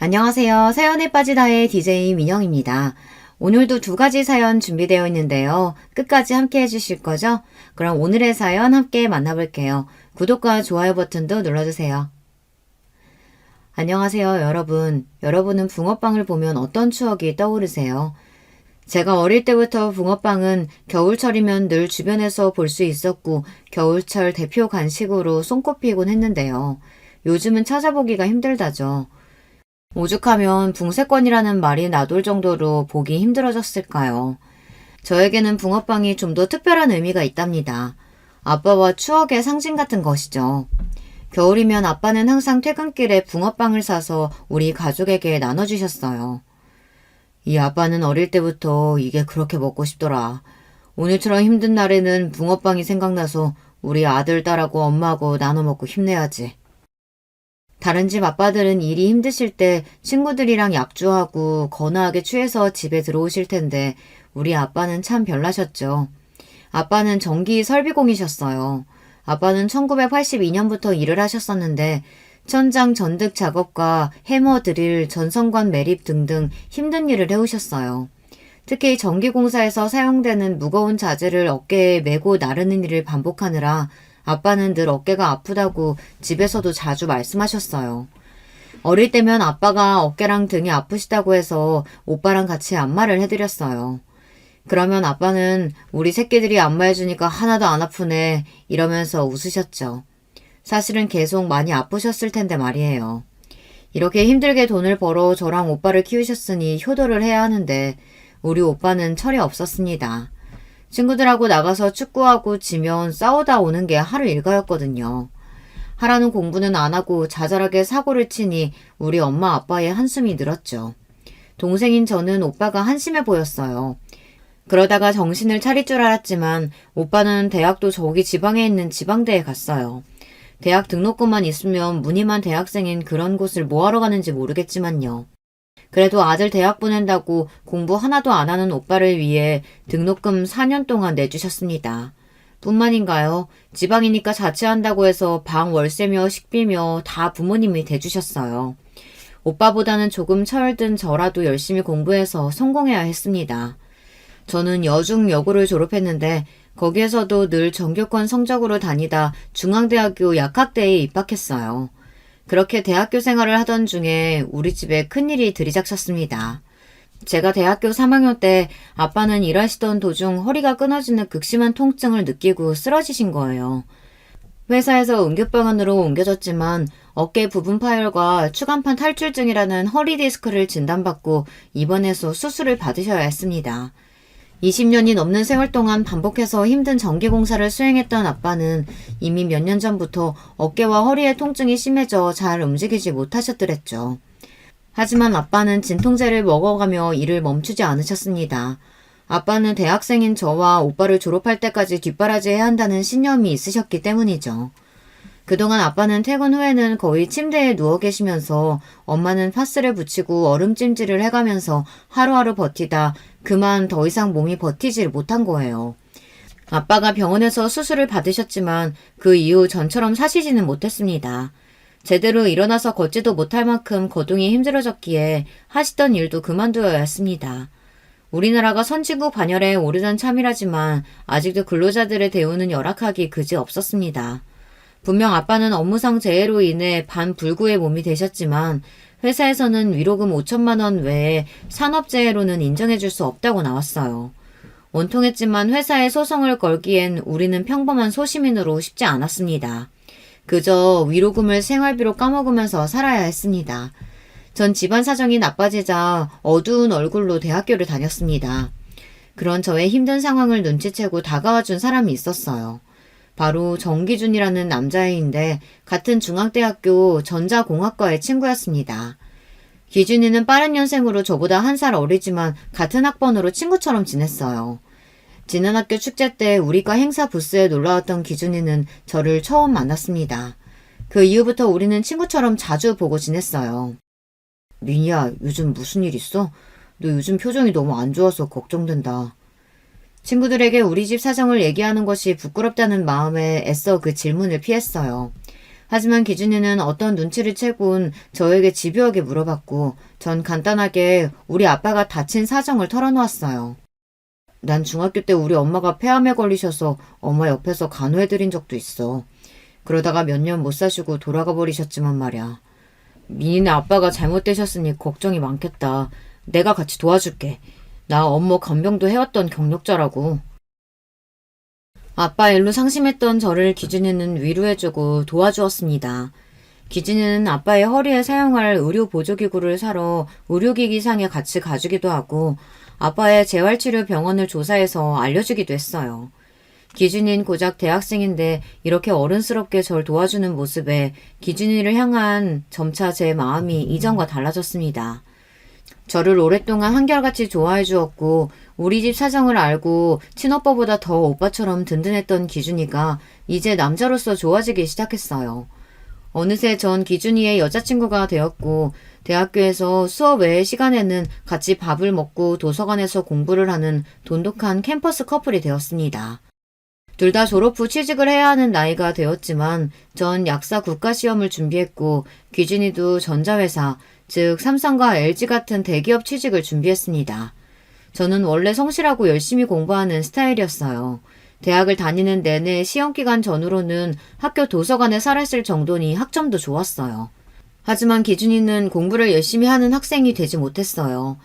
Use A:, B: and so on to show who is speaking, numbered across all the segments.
A: 안녕하세요. 사연에 빠지다의 DJ 민영입니다. 오늘도 두 가지 사연 준비되어 있는데요. 끝까지 함께 해주실 거죠? 그럼 오늘의 사연 함께 만나볼게요. 구독과 좋아요 버튼도 눌러주세요. 안녕하세요, 여러분. 여러분은 붕어빵을 보면 어떤 추억이 떠오르세요? 제가 어릴 때부터 붕어빵은 겨울철이면 늘 주변에서 볼 수 있었고 겨울철 대표 간식으로 손꼽히곤 했는데요. 요즘은 찾아보기가 힘들다죠. 오죽하면 붕세권이라는 말이 나돌 정도로 보기 힘들어졌을까요? 저에게는 붕어빵이 좀 더 특별한 의미가 있답니다. 아빠와 추억의 상징 같은 것이죠. 겨울이면 아빠는 항상 퇴근길에 붕어빵을 사서 우리 가족에게 나눠주셨어요. 이 아빠는 어릴 때부터 이게 그렇게 먹고 싶더라. 오늘처럼 힘든 날에는 붕어빵이 생각나서 우리 아들, 딸하고 엄마하고 나눠 먹고 힘내야지. 다른 집 아빠들은 일이 힘드실 때 친구들이랑 약주하고 거나하게 취해서 집에 들어오실 텐데 우리 아빠는 참 별나셨죠. 아빠는 전기 설비공이셨어요. 아빠는 1982년부터 일을 하셨었는데 천장 전득 작업과 해머 드릴, 전선관 매립 등등 힘든 일을 해오셨어요. 특히 전기공사에서 사용되는 무거운 자재를 어깨에 메고 나르는 일을 반복하느라 아빠는 늘 어깨가 아프다고 집에서도 자주 말씀하셨어요. 어릴 때면 아빠가 어깨랑 등이 아프시다고 해서 오빠랑 같이 안마를 해드렸어요. 그러면 아빠는 우리 새끼들이 안마해주니까 하나도 안 아프네 이러면서 웃으셨죠. 사실은 계속 많이 아프셨을 텐데 말이에요. 이렇게 힘들게 돈을 벌어 저랑 오빠를 키우셨으니 효도를 해야 하는데 우리 오빠는 철이 없었습니다. 친구들하고 나가서 축구하고 지면 싸우다 오는 게 하루 일과였거든요. 하라는 공부는 안 하고 자잘하게 사고를 치니 우리 엄마 아빠의 한숨이 늘었죠. 동생인 저는 오빠가 한심해 보였어요. 그러다가 정신을 차릴 줄 알았지만 오빠는 대학도 저기 지방에 있는 지방대에 갔어요. 대학 등록금만 있으면 무늬만 대학생인 그런 곳을 뭐하러 가는지 모르겠지만요. 그래도 아들 대학 보낸다고 공부 하나도 안 하는 오빠를 위해 등록금 4년 동안 내주셨습니다. 뿐만인가요? 지방이니까 자취한다고 해서 방 월세며 식비며 다 부모님이 대주셨어요. 오빠보다는 조금 철든 저라도 열심히 공부해서 성공해야 했습니다. 저는 여중여고를 졸업했는데 거기에서도 늘 전교권 성적으로 다니다 중앙대학교 약학대에 입학했어요. 그렇게 대학교 생활을 하던 중에 우리 집에 큰일이 들이닥쳤습니다. 제가 대학교 3학년 때 아빠는 일하시던 도중 허리가 끊어지는 극심한 통증을 느끼고 쓰러지신 거예요. 회사에서 응급병원으로 옮겨졌지만 어깨 부분 파열과 추간판 탈출증이라는 허리 디스크를 진단받고 입원해서 수술을 받으셔야 했습니다. 20년이 넘는 세월 동안 반복해서 힘든 전기공사를 수행했던 아빠는 이미 몇 년 전부터 어깨와 허리의 통증이 심해져 잘 움직이지 못하셨더랬죠. 하지만 아빠는 진통제를 먹어가며 일을 멈추지 않으셨습니다. 아빠는 대학생인 저와 오빠를 졸업할 때까지 뒷바라지해야 한다는 신념이 있으셨기 때문이죠. 그동안 아빠는 퇴근 후에는 거의 침대에 누워 계시면서 엄마는 파스를 붙이고 얼음찜질을 해가면서 하루하루 버티다 그만 더 이상 몸이 버티질 못한 거예요. 아빠가 병원에서 수술을 받으셨지만 그 이후 전처럼 사시지는 못했습니다. 제대로 일어나서 걷지도 못할 만큼 거동이 힘들어졌기에 하시던 일도 그만두어야 했습니다. 우리나라가 선진국 반열에 오르던 참이라지만 아직도 근로자들의 대우는 열악하기 그지 없었습니다. 분명 아빠는 업무상 재해로 인해 반불구의 몸이 되셨지만 회사에서는 위로금 5천만 원 외에 산업재해로는 인정해줄 수 없다고 나왔어요. 원통했지만 회사에 소송을 걸기엔 우리는 평범한 소시민으로 쉽지 않았습니다. 그저 위로금을 생활비로 까먹으면서 살아야 했습니다. 전 집안 사정이 나빠지자 어두운 얼굴로 대학교를 다녔습니다. 그런 저의 힘든 상황을 눈치채고 다가와준 사람이 있었어요. 바로 정기준이라는 남자애인데 같은 중앙대학교 전자공학과의 친구였습니다. 기준이는 빠른 년생으로 저보다 한 살 어리지만 같은 학번으로 친구처럼 지냈어요. 지난 학교 축제 때 우리과 행사 부스에 놀러왔던 기준이는 저를 처음 만났습니다. 그 이후부터 우리는 친구처럼 자주 보고 지냈어요. 민희야, 요즘 무슨 일 있어? 너 요즘 표정이 너무 안 좋아서 걱정된다. 친구들에게 우리 집 사정을 얘기하는 것이 부끄럽다는 마음에 애써 그 질문을 피했어요. 하지만 기준이는 어떤 눈치를 채곤 저에게 집요하게 물어봤고 전 간단하게 우리 아빠가 다친 사정을 털어놓았어요. 난 중학교 때 우리 엄마가 폐암에 걸리셔서 엄마 옆에서 간호해드린 적도 있어. 그러다가 몇 년 못 사시고 돌아가 버리셨지만 말이야. 민희네 아빠가 잘못되셨으니 걱정이 많겠다. 내가 같이 도와줄게. 나 업무 간병도 해왔던 경력자라고. 아빠 일로 상심했던 저를 기준이는 위로해주고 도와주었습니다. 기준이는 아빠의 허리에 사용할 의료 보조기구를 사러 의료기기상에 같이 가주기도 하고 아빠의 재활치료 병원을 조사해서 알려주기도 했어요. 기준이는 고작 대학생인데 이렇게 어른스럽게 절 도와주는 모습에 기준이를 향한 점차 제 마음이 이전과 달라졌습니다. 저를 오랫동안 한결같이 좋아해 주었고 우리 집 사정을 알고 친오빠보다 더 오빠처럼 든든했던 기준이가 이제 남자로서 좋아지기 시작했어요. 어느새 전 기준이의 여자친구가 되었고 대학교에서 수업 외의 시간에는 같이 밥을 먹고 도서관에서 공부를 하는 돈독한 캠퍼스 커플이 되었습니다. 둘 다 졸업 후 취직을 해야 하는 나이가 되었지만 전 약사 국가시험을 준비했고 기준이도 전자회사, 즉 삼성과 LG 같은 대기업 취직을 준비했습니다. 저는 원래 성실하고 열심히 공부하는 스타일이었어요. 대학을 다니는 내내 시험기간 전후로는 학교 도서관에 살았을 정도니 학점도 좋았어요. 하지만 기준이는 공부를 열심히 하는 학생이 되지 못했어요.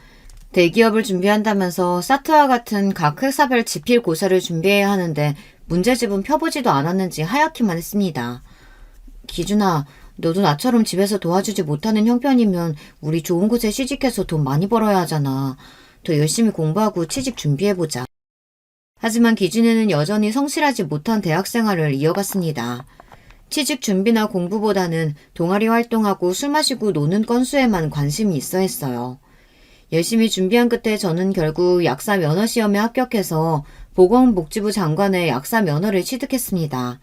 A: 대기업을 준비한다면서 사트와 같은 각 회사별 지필고사를 준비해야 하는데 문제집은 펴보지도 않았는지 하얗기만 했습니다. 기준아, 너도 나처럼 집에서 도와주지 못하는 형편이면 우리 좋은 곳에 취직해서 돈 많이 벌어야 하잖아. 더 열심히 공부하고 취직 준비해보자. 하지만 기준이는 여전히 성실하지 못한 대학생활을 이어갔습니다. 취직 준비나 공부보다는 동아리 활동하고 술 마시고 노는 건수에만 관심이 있어 했어요. 열심히 준비한 끝에 저는 결국 약사 면허 시험에 합격해서 보건복지부 장관의 약사 면허를 취득했습니다.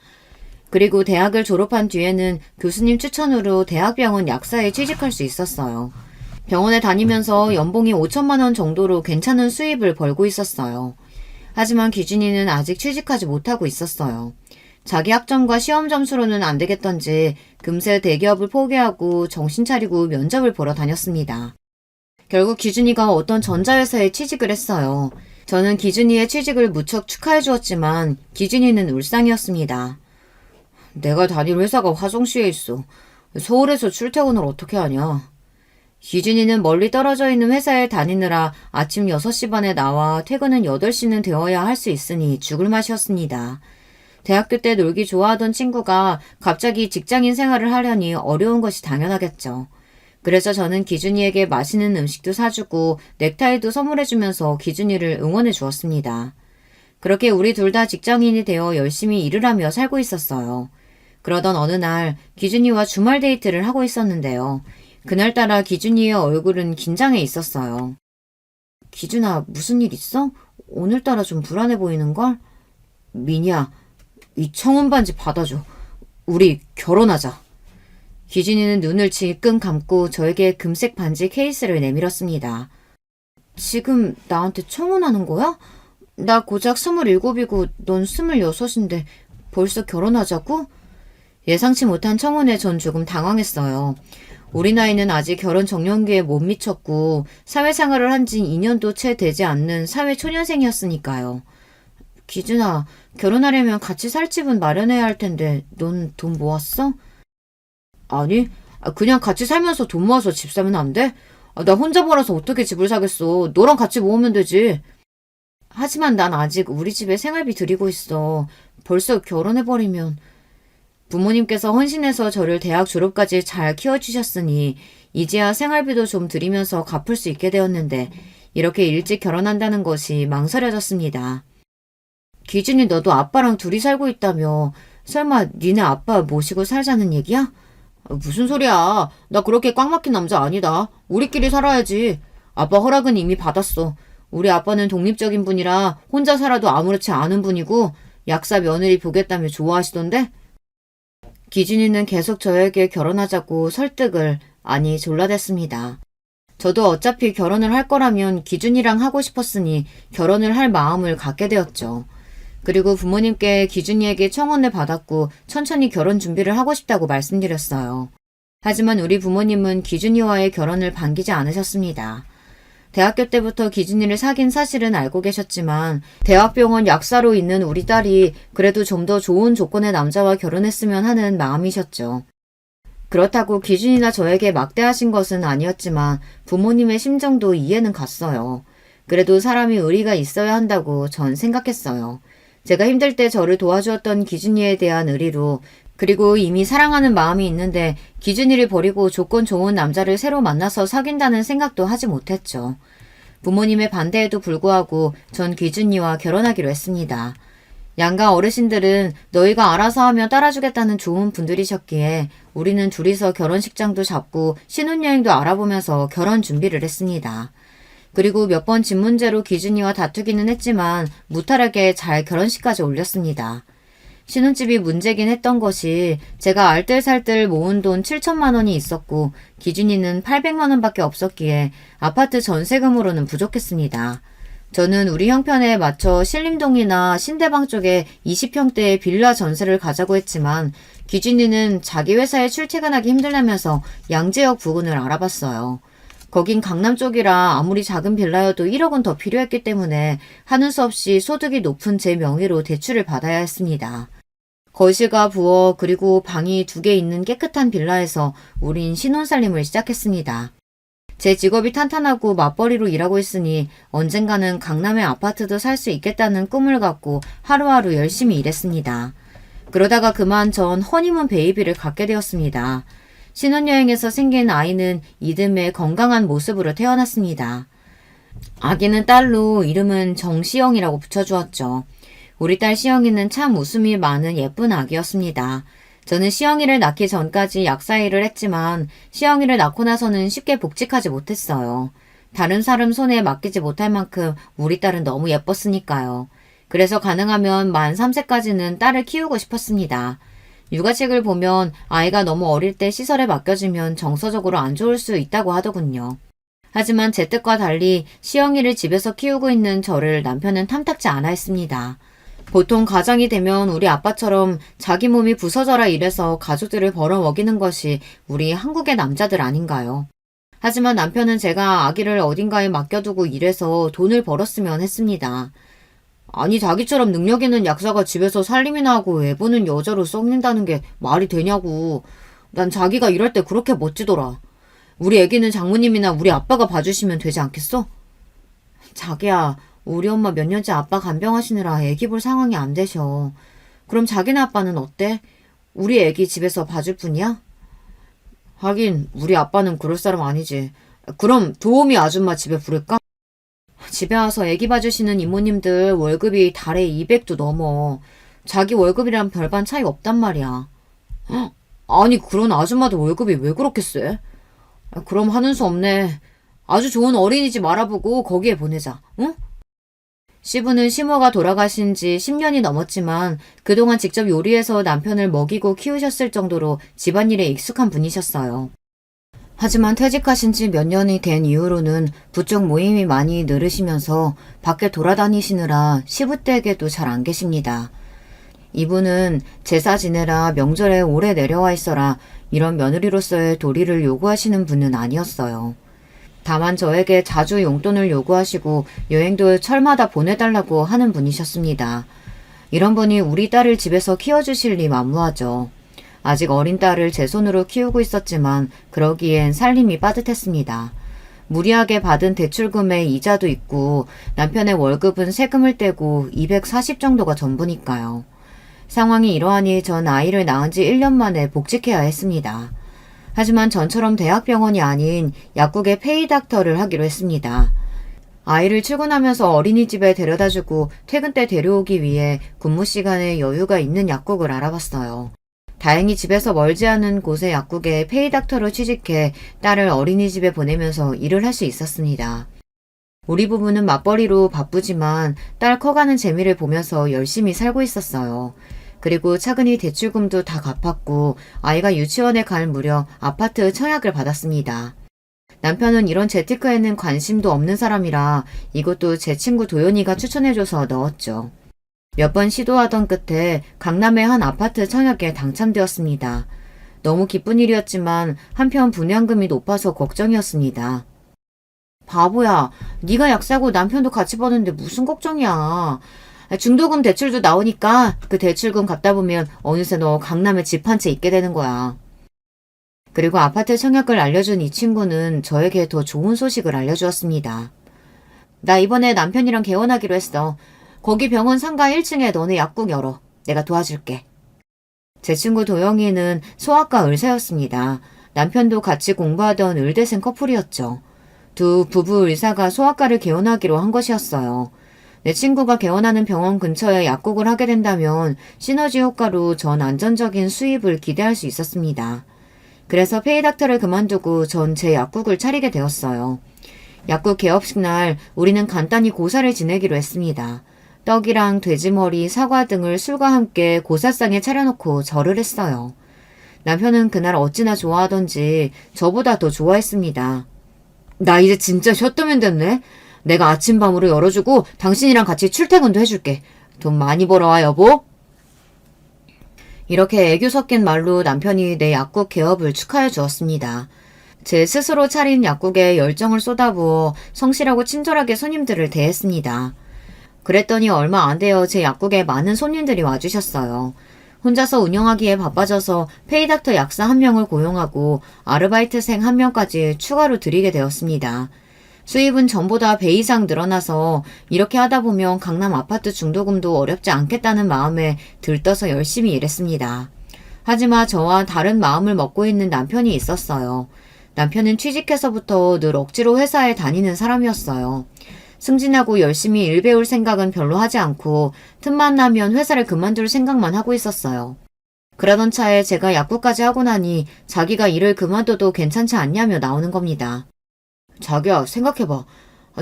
A: 그리고 대학을 졸업한 뒤에는 교수님 추천으로 대학병원 약사에 취직할 수 있었어요. 병원에 다니면서 연봉이 5천만 원 정도로 괜찮은 수입을 벌고 있었어요. 하지만 기준이는 아직 취직하지 못하고 있었어요. 자기 학점과 시험 점수로는 안 되겠던지 금세 대기업을 포기하고 정신 차리고 면접을 보러 다녔습니다. 결국 기준이가 어떤 전자회사에 취직을 했어요. 저는 기준이의 취직을 무척 축하해 주었지만 기준이는 울상이었습니다. 내가 다닐 회사가 화성시에 있어. 서울에서 출퇴근을 어떻게 하냐. 기준이는 멀리 떨어져 있는 회사에 다니느라 아침 6시 반에 나와 퇴근은 8시는 되어야 할 수 있으니 죽을 맛이었습니다. 대학교 때 놀기 좋아하던 친구가 갑자기 직장인 생활을 하려니 어려운 것이 당연하겠죠. 그래서 저는 기준이에게 맛있는 음식도 사주고 넥타이도 선물해주면서 기준이를 응원해 주었습니다. 그렇게 우리 둘 다 직장인이 되어 열심히 일을 하며 살고 있었어요. 그러던 어느 날 기준이와 주말 데이트를 하고 있었는데요. 그날따라 기준이의 얼굴은 긴장해 있었어요. 기준아, 무슨 일 있어? 오늘따라 좀 불안해 보이는걸? 민희야, 이 청혼 반지 받아줘. 우리 결혼하자. 기준이는 눈을 질끈 감고 저에게 금색 반지 케이스를 내밀었습니다. 지금 나한테 청혼하는 거야? 나 고작 27이고 넌 26인데 벌써 결혼하자고? 예상치 못한 청혼에 전 조금 당황했어요. 우리 나이는 아직 결혼 정년기에 못 미쳤고 사회생활을 한 지 2년도 채 되지 않는 사회초년생이었으니까요. 기준아, 결혼하려면 같이 살 집은 마련해야 할 텐데 넌 돈 모았어? 아니, 그냥 같이 살면서 돈 모아서 집 사면 안 돼? 나 혼자 벌어서 어떻게 집을 사겠어. 너랑 같이 모으면 되지. 하지만 난 아직 우리 집에 생활비 드리고 있어. 벌써 결혼해버리면. 부모님께서 헌신해서 저를 대학 졸업까지 잘 키워주셨으니 이제야 생활비도 좀 드리면서 갚을 수 있게 되었는데 이렇게 일찍 결혼한다는 것이 망설여졌습니다. 기준이 너도 아빠랑 둘이 살고 있다며. 설마 니네 아빠 모시고 살자는 얘기야? 무슨 소리야. 나 그렇게 꽉 막힌 남자 아니다. 우리끼리 살아야지. 아빠 허락은 이미 받았어. 우리 아빠는 독립적인 분이라 혼자 살아도 아무렇지 않은 분이고 약사 며느리 보겠다며 좋아하시던데? 기준이는 계속 저에게 결혼하자고 설득을, 아니 졸라댔습니다. 저도 어차피 결혼을 할 거라면 기준이랑 하고 싶었으니 결혼을 할 마음을 갖게 되었죠. 그리고 부모님께 기준이에게 청혼을 받았고 천천히 결혼 준비를 하고 싶다고 말씀드렸어요. 하지만 우리 부모님은 기준이와의 결혼을 반기지 않으셨습니다. 대학교 때부터 기준이를 사귄 사실은 알고 계셨지만 대학병원 약사로 있는 우리 딸이 그래도 좀 더 좋은 조건의 남자와 결혼했으면 하는 마음이셨죠. 그렇다고 기준이나 저에게 막대하신 것은 아니었지만 부모님의 심정도 이해는 갔어요. 그래도 사람이 의리가 있어야 한다고 전 생각했어요. 제가 힘들 때 저를 도와주었던 기준이에 대한 의리로, 그리고 이미 사랑하는 마음이 있는데 기준이를 버리고 조건 좋은 남자를 새로 만나서 사귄다는 생각도 하지 못했죠. 부모님의 반대에도 불구하고 전 기준이와 결혼하기로 했습니다. 양가 어르신들은 너희가 알아서 하며 따라주겠다는 좋은 분들이셨기에 우리는 둘이서 결혼식장도 잡고 신혼여행도 알아보면서 결혼 준비를 했습니다. 그리고 몇 번 집 문제로 기준이와 다투기는 했지만 무탈하게 잘 결혼식까지 올렸습니다. 신혼집이 문제긴 했던 것이 제가 알뜰살뜰 모은 돈 7천만 원이 있었고 기준이는 800만 원밖에 없었기에 아파트 전세금으로는 부족했습니다. 저는 우리 형편에 맞춰 신림동이나 신대방 쪽에 20평대의 빌라 전세를 가자고 했지만 기준이는 자기 회사에 출퇴근하기 힘들다면서 양재역 부근을 알아봤어요. 거긴 강남 쪽이라 아무리 작은 빌라여도 1억은 더 필요했기 때문에 하는 수 없이 소득이 높은 제 명의로 대출을 받아야 했습니다. 거실과 부엌 그리고 방이 2개 있는 깨끗한 빌라에서 우린 신혼살림을 시작했습니다. 제 직업이 탄탄하고 맞벌이로 일하고 있으니 언젠가는 강남의 아파트도 살 수 있겠다는 꿈을 갖고 하루하루 열심히 일했습니다. 그러다가 그만 전 허니문 베이비를 갖게 되었습니다. 신혼여행에서 생긴 아이는 이듬해 건강한 모습으로 태어났습니다. 아기는 딸로 이름은 정시영이라고 붙여주었죠. 우리 딸 시영이는 참 웃음이 많은 예쁜 아기였습니다. 저는 시영이를 낳기 전까지 약사 일을 했지만 시영이를 낳고 나서는 쉽게 복직하지 못했어요. 다른 사람 손에 맡기지 못할 만큼 우리 딸은 너무 예뻤으니까요. 그래서 가능하면 만 3세까지는 딸을 키우고 싶었습니다. 육아책을 보면 아이가 너무 어릴 때 시설에 맡겨지면 정서적으로 안 좋을 수 있다고 하더군요. 하지만 제 뜻과 달리 시영이를 집에서 키우고 있는 저를 남편은 탐탁지 않아 했습니다. 보통 가장이 되면 우리 아빠처럼 자기 몸이 부서져라 이래서 가족들을 벌어먹이는 것이 우리 한국의 남자들 아닌가요? 하지만 남편은 제가 아기를 어딘가에 맡겨두고 일해서 돈을 벌었으면 했습니다. 아니 자기처럼 능력 있는 약사가 집에서 살림이나 하고 애 보는 여자로 썩는다는 게 말이 되냐고. 난 자기가 이럴 때 그렇게 멋지더라. 우리 애기는 장모님이나 우리 아빠가 봐주시면 되지 않겠어? 자기야, 우리 엄마 몇 년째 아빠 간병하시느라 애기 볼 상황이 안 되셔. 그럼 자기네 아빠는 어때? 우리 애기 집에서 봐줄 뿐이야? 하긴 우리 아빠는 그럴 사람 아니지. 그럼 도우미 아줌마 집에 부를까? 집에 와서 애기 봐주시는 이모님들 월급이 달에 200도 넘어. 자기 월급이랑 별반 차이 없단 말이야. 헉, 아니 그런 아줌마들 월급이 왜 그렇게 세? 그럼 하는 수 없네. 아주 좋은 어린이집 알아보고 거기에 보내자. 응? 시부는 시모가 돌아가신 지 10년이 넘었지만 그동안 직접 요리해서 남편을 먹이고 키우셨을 정도로 집안일에 익숙한 분이셨어요. 하지만 퇴직하신 지 몇 년이 된 이후로는 부쩍 모임이 많이 늘으시면서 밖에 돌아다니시느라 시부댁에도 잘 안 계십니다. 이분은 제사 지내라 명절에 오래 내려와 있어라 이런 며느리로서의 도리를 요구하시는 분은 아니었어요. 다만 저에게 자주 용돈을 요구하시고 여행도 철마다 보내달라고 하는 분이셨습니다. 이런 분이 우리 딸을 집에서 키워주실 리 만무하죠. 아직 어린 딸을 제 손으로 키우고 있었지만 그러기엔 살림이 빠듯했습니다. 무리하게 받은 대출금에 이자도 있고 남편의 월급은 세금을 떼고 240 정도가 전부니까요. 상황이 이러하니 전 아이를 낳은 지 1년 만에 복직해야 했습니다. 하지만 전처럼 대학병원이 아닌 약국의 페이닥터를 하기로 했습니다. 아이를 출근하면서 어린이집에 데려다주고 퇴근 때 데려오기 위해 근무 시간에 여유가 있는 약국을 알아봤어요. 다행히 집에서 멀지 않은 곳의 약국에 페이닥터로 취직해 딸을 어린이집에 보내면서 일을 할 수 있었습니다. 우리 부부는 맞벌이로 바쁘지만 딸 커가는 재미를 보면서 열심히 살고 있었어요. 그리고 차근히 대출금도 다 갚았고 아이가 유치원에 갈 무렵 아파트 청약을 받았습니다. 남편은 이런 재테크에는 관심도 없는 사람이라 이것도 제 친구 도연이가 추천해줘서 넣었죠. 몇 번 시도하던 끝에 강남의 한 아파트 청약에 당첨되었습니다. 너무 기쁜 일이었지만 한편 분양금이 높아서 걱정이었습니다. 바보야, 네가 약 사고 남편도 같이 버는데 무슨 걱정이야. 중도금 대출도 나오니까 그 대출금 갚다 보면 어느새 너 강남에 집 한 채 있게 되는 거야. 그리고 아파트 청약을 알려준 이 친구는 저에게 더 좋은 소식을 알려주었습니다. 나 이번에 남편이랑 개원하기로 했어. 거기 병원 상가 1층에 너네 약국 열어. 내가 도와줄게. 제 친구 도영이는 소아과 의사였습니다. 남편도 같이 공부하던 의대생 커플이었죠. 두 부부 의사가 소아과를 개원하기로 한 것이었어요. 내 친구가 개원하는 병원 근처에 약국을 하게 된다면 시너지 효과로 전 안정적인 수입을 기대할 수 있었습니다. 그래서 페이닥터를 그만두고 전 제 약국을 차리게 되었어요. 약국 개업식 날 우리는 간단히 고사를 지내기로 했습니다. 떡이랑 돼지머리, 사과 등을 술과 함께 고사상에 차려놓고 절을 했어요. 남편은 그날 어찌나 좋아하던지 저보다 더 좋아했습니다. 나 이제 진짜 쉬었다면 됐네. 내가 아침밤으로 열어주고 당신이랑 같이 출퇴근도 해줄게. 돈 많이 벌어와 여보. 이렇게 애교 섞인 말로 남편이 내 약국 개업을 축하해 주었습니다. 제 스스로 차린 약국에 열정을 쏟아부어 성실하고 친절하게 손님들을 대했습니다. 그랬더니 얼마 안 되어 제 약국에 많은 손님들이 와주셨어요. 혼자서 운영하기에 바빠져서 페이닥터 약사 1명을 고용하고 아르바이트생 1명까지 추가로 들이게 되었습니다. 수입은 전보다 배 이상 늘어나서 이렇게 하다 보면 강남 아파트 중도금도 어렵지 않겠다는 마음에 들떠서 열심히 일했습니다. 하지만 저와 다른 마음을 먹고 있는 남편이 있었어요. 남편은 취직해서부터 늘 억지로 회사에 다니는 사람이었어요. 승진하고 열심히 일 배울 생각은 별로 하지 않고 틈만 나면 회사를 그만둘 생각만 하고 있었어요. 그러던 차에 제가 약국까지 하고 나니 자기가 일을 그만둬도 괜찮지 않냐며 나오는 겁니다. 자기야, 생각해봐.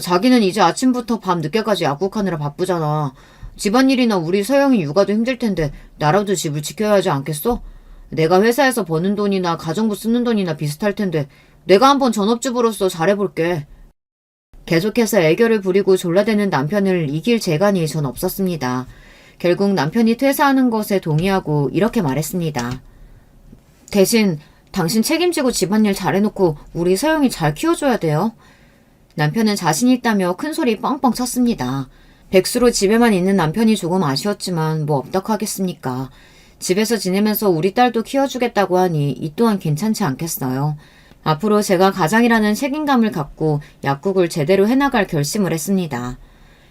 A: 자기는 이제 아침부터 밤 늦게까지 약국하느라 바쁘잖아. 집안일이나 우리 서영이 육아도 힘들 텐데 나라도 집을 지켜야 하지 않겠어? 내가 회사에서 버는 돈이나 가정부 쓰는 돈이나 비슷할 텐데 내가 한번 전업주부로서 잘해볼게. 계속해서 애교를 부리고 졸라대는 남편을 이길 재간이 전 없었습니다. 결국 남편이 퇴사하는 것에 동의하고 이렇게 말했습니다. 대신 당신 책임지고 집안일 잘해놓고 우리 서영이 잘 키워줘야 돼요. 남편은 자신 있다며 큰소리 뻥뻥 쳤습니다. 백수로 집에만 있는 남편이 조금 아쉬웠지만 뭐 어떡하겠습니까. 집에서 지내면서 우리 딸도 키워주겠다고 하니 이 또한 괜찮지 않겠어요. 앞으로 제가 가장이라는 책임감을 갖고 약국을 제대로 해나갈 결심을 했습니다.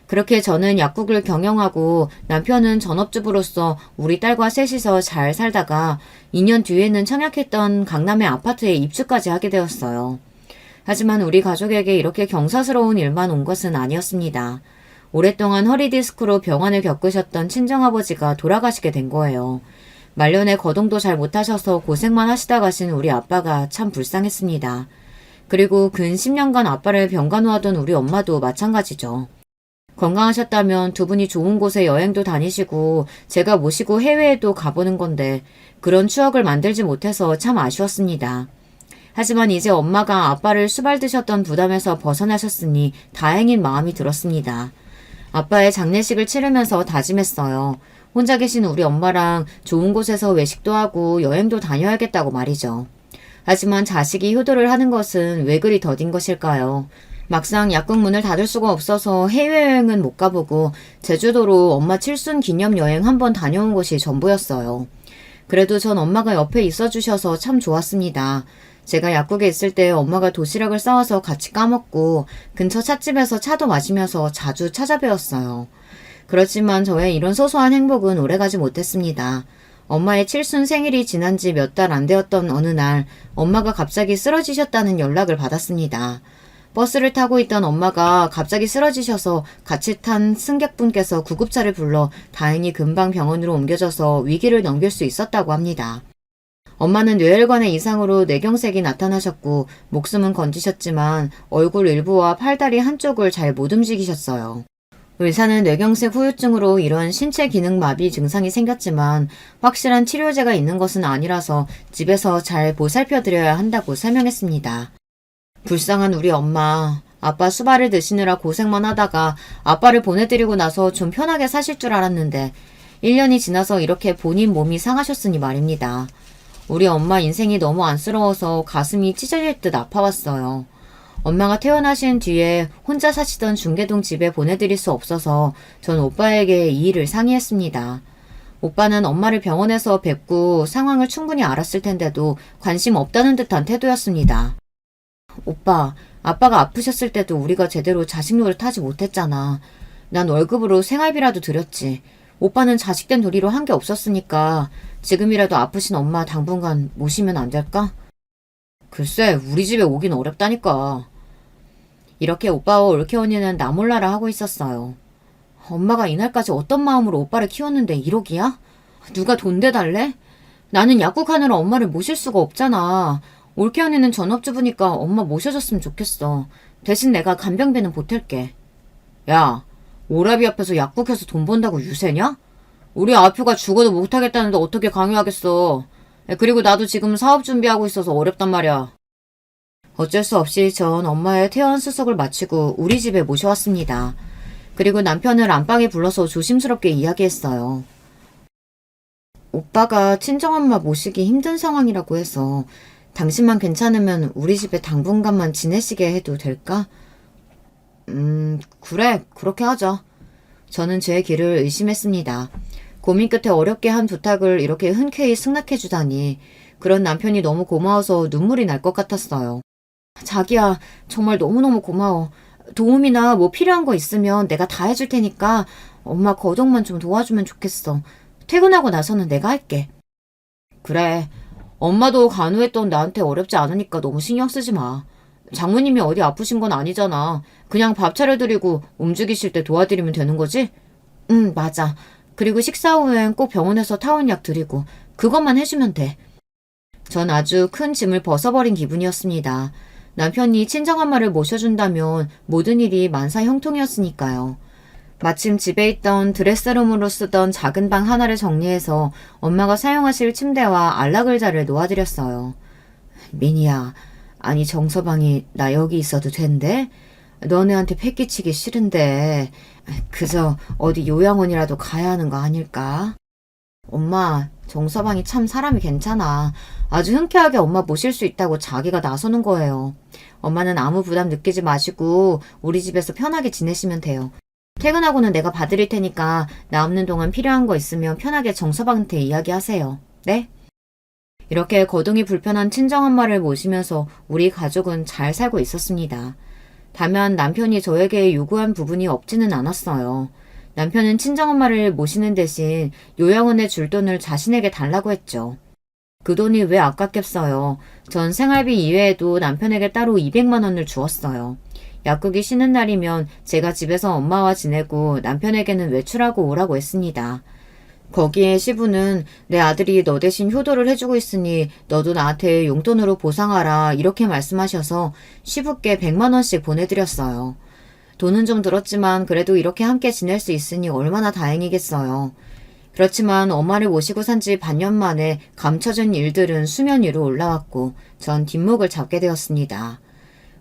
A: 그렇게 저는 약국을 경영하고 남편은 전업주부로서 우리 딸과 셋이서 잘 살다가 2년 뒤에는 청약했던 강남의 아파트에 입주까지 하게 되었어요. 하지만 우리 가족에게 이렇게 경사스러운 일만 온 것은 아니었습니다. 오랫동안 허리디스크로 병환을 겪으셨던 친정아버지가 돌아가시게 된 거예요. 말년에 거동도 잘 못하셔서 고생만 하시다 가신 우리 아빠가 참 불쌍했습니다. 그리고 근 10년간 아빠를 병간호하던 우리 엄마도 마찬가지죠. 건강하셨다면 두 분이 좋은 곳에 여행도 다니시고 제가 모시고 해외에도 가보는 건데 그런 추억을 만들지 못해서 참 아쉬웠습니다. 하지만 이제 엄마가 아빠를 수발드셨던 부담에서 벗어나셨으니 다행인 마음이 들었습니다. 아빠의 장례식을 치르면서 다짐했어요. 혼자 계신 우리 엄마랑 좋은 곳에서 외식도 하고 여행도 다녀야겠다고 말이죠. 하지만 자식이 효도를 하는 것은 왜 그리 더딘 것일까요? 막상 약국 문을 닫을 수가 없어서 해외여행은 못 가보고 제주도로 엄마 칠순 기념 여행 한번 다녀온 것이 전부였어요. 그래도 전 엄마가 옆에 있어주셔서 참 좋았습니다. 제가 약국에 있을 때 엄마가 도시락을 싸와서 같이 까먹고 근처 찻집에서 차도 마시면서 자주 찾아뵈었어요. 그렇지만 저의 이런 소소한 행복은 오래가지 못했습니다. 엄마의 칠순 생일이 지난 지 몇 달 안 되었던 어느 날 엄마가 갑자기 쓰러지셨다는 연락을 받았습니다. 버스를 타고 있던 엄마가 갑자기 쓰러지셔서 같이 탄 승객분께서 구급차를 불러 다행히 금방 병원으로 옮겨져서 위기를 넘길 수 있었다고 합니다. 엄마는 뇌혈관의 이상으로 뇌경색이 나타나셨고 목숨은 건지셨지만 얼굴 일부와 팔다리 한쪽을 잘 못 움직이셨어요. 의사는 뇌경색 후유증으로 이런 신체 기능 마비 증상이 생겼지만 확실한 치료제가 있는 것은 아니라서 집에서 잘 보살펴드려야 한다고 설명했습니다. 불쌍한 우리 엄마. 아빠 수발을 드시느라 고생만 하다가 아빠를 보내드리고 나서 좀 편하게 사실 줄 알았는데 1년이 지나서 이렇게 본인 몸이 상하셨으니 말입니다. 우리 엄마 인생이 너무 안쓰러워서 가슴이 찢어질 듯 아파왔어요. 엄마가 퇴원하신 뒤에 혼자 사시던 중계동 집에 보내드릴 수 없어서 전 오빠에게 이 일을 상의했습니다. 오빠는 엄마를 병원에서 뵙고 상황을 충분히 알았을 텐데도 관심 없다는 듯한 태도였습니다. 오빠, 아빠가 아프셨을 때도 우리가 제대로 자식 노릇하지 못했잖아. 난 월급으로 생활비라도 드렸지. 오빠는 자식된 도리로 한 게 없었으니까 지금이라도 아프신 엄마 당분간 모시면 안 될까? 글쎄, 우리 집에 오긴 어렵다니까. 이렇게 오빠와 올케 언니는 나 몰라라 하고 있었어요. 엄마가 이날까지 어떤 마음으로 오빠를 키웠는데 1억이야? 누가 돈 대달래? 나는 약국하느라 엄마를 모실 수가 없잖아. 올케 언니는 전업주부니까 엄마 모셔줬으면 좋겠어. 대신 내가 간병비는 보탤게. 야, 오라비 앞에서 약국해서 돈 번다고 유세냐? 우리 아표가 죽어도 못하겠다는데 어떻게 강요하겠어. 그리고 나도 지금 사업 준비하고 있어서 어렵단 말이야. 어쩔 수 없이 전 엄마의 퇴원 수속을 마치고 우리 집에 모셔왔습니다. 그리고 남편을 안방에 불러서 조심스럽게 이야기했어요. 오빠가 친정엄마 모시기 힘든 상황이라고 해서 당신만 괜찮으면 우리 집에 당분간만 지내시게 해도 될까? 그래, 그렇게 하자. 저는 제 길을 의심했습니다. 고민 끝에 어렵게 한 부탁을 이렇게 흔쾌히 승낙해주다니 그런 남편이 너무 고마워서 눈물이 날 것 같았어요. 자기야, 정말 너무너무 고마워. 도움이나 뭐 필요한 거 있으면 내가 다 해줄 테니까 엄마 거동만 좀 도와주면 좋겠어. 퇴근하고 나서는 내가 할게. 그래, 엄마도 간호했던 나한테 어렵지 않으니까 너무 신경 쓰지 마. 장모님이 어디 아프신 건 아니잖아. 그냥 밥 차려드리고 움직이실 때 도와드리면 되는 거지? 응, 맞아. 그리고 식사 후엔 꼭 병원에서 타원약 드리고 그것만 해주면 돼. 전 아주 큰 짐을 벗어버린 기분이었습니다. 남편이 친정엄마를 모셔준다면 모든 일이 만사형통이었으니까요. 마침 집에 있던 드레스룸으로 쓰던 작은 방 하나를 정리해서 엄마가 사용하실 침대와 안락의자를 놓아드렸어요. 미니야, 아니 정서방이 나 여기 있어도 된대? 너네한테 패기치기 싫은데 그저 어디 요양원이라도 가야 하는 거 아닐까? 엄마, 정서방이 참 사람이 괜찮아. 아주 흔쾌하게 엄마 모실 수 있다고 자기가 나서는 거예요. 엄마는 아무 부담 느끼지 마시고 우리 집에서 편하게 지내시면 돼요. 퇴근하고는 내가 봐드릴 테니까 나 없는 동안 필요한 거 있으면 편하게 정서방한테 이야기하세요. 네? 이렇게 거동이 불편한 친정엄마를 모시면서 우리 가족은 잘 살고 있었습니다. 다만 남편이 저에게 요구한 부분이 없지는 않았어요. 남편은 친정엄마를 모시는 대신 요양원에 줄 돈을 자신에게 달라고 했죠. 그 돈이 왜 아깝겠어요. 전 생활비 이외에도 남편에게 따로 200만 원을 주었어요. 약국이 쉬는 날이면 제가 집에서 엄마와 지내고 남편에게는 외출하고 오라고 했습니다. 거기에 시부는 내 아들이 너 대신 효도를 해주고 있으니 너도 나한테 용돈으로 보상하라 이렇게 말씀하셔서 시부께 100만 원씩 보내드렸어요. 돈은 좀 들었지만 그래도 이렇게 함께 지낼 수 있으니 얼마나 다행이겠어요. 그렇지만 엄마를 모시고 산 지 반년 만에 감춰진 일들은 수면 위로 올라왔고 전 뒷목을 잡게 되었습니다.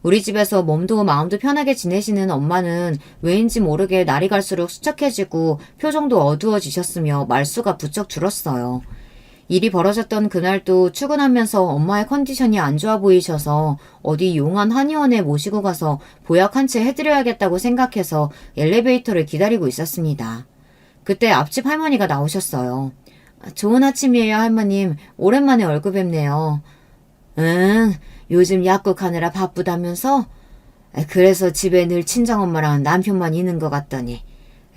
A: 우리 집에서 몸도 마음도 편하게 지내시는 엄마는 왜인지 모르게 날이 갈수록 수척해지고 표정도 어두워지셨으며 말수가 부쩍 줄었어요. 일이 벌어졌던 그날도 출근하면서 엄마의 컨디션이 안 좋아 보이셔서 어디 용한 한의원에 모시고 가서 보약 한 채 해드려야겠다고 생각해서 엘리베이터를 기다리고 있었습니다. 그때 앞집 할머니가 나오셨어요. 좋은 아침이에요, 할머님. 오랜만에 얼굴 뵙네요. 응, 요즘 약국 하느라 바쁘다면서? 그래서 집에 늘 친정엄마랑 남편만 있는 것 같더니.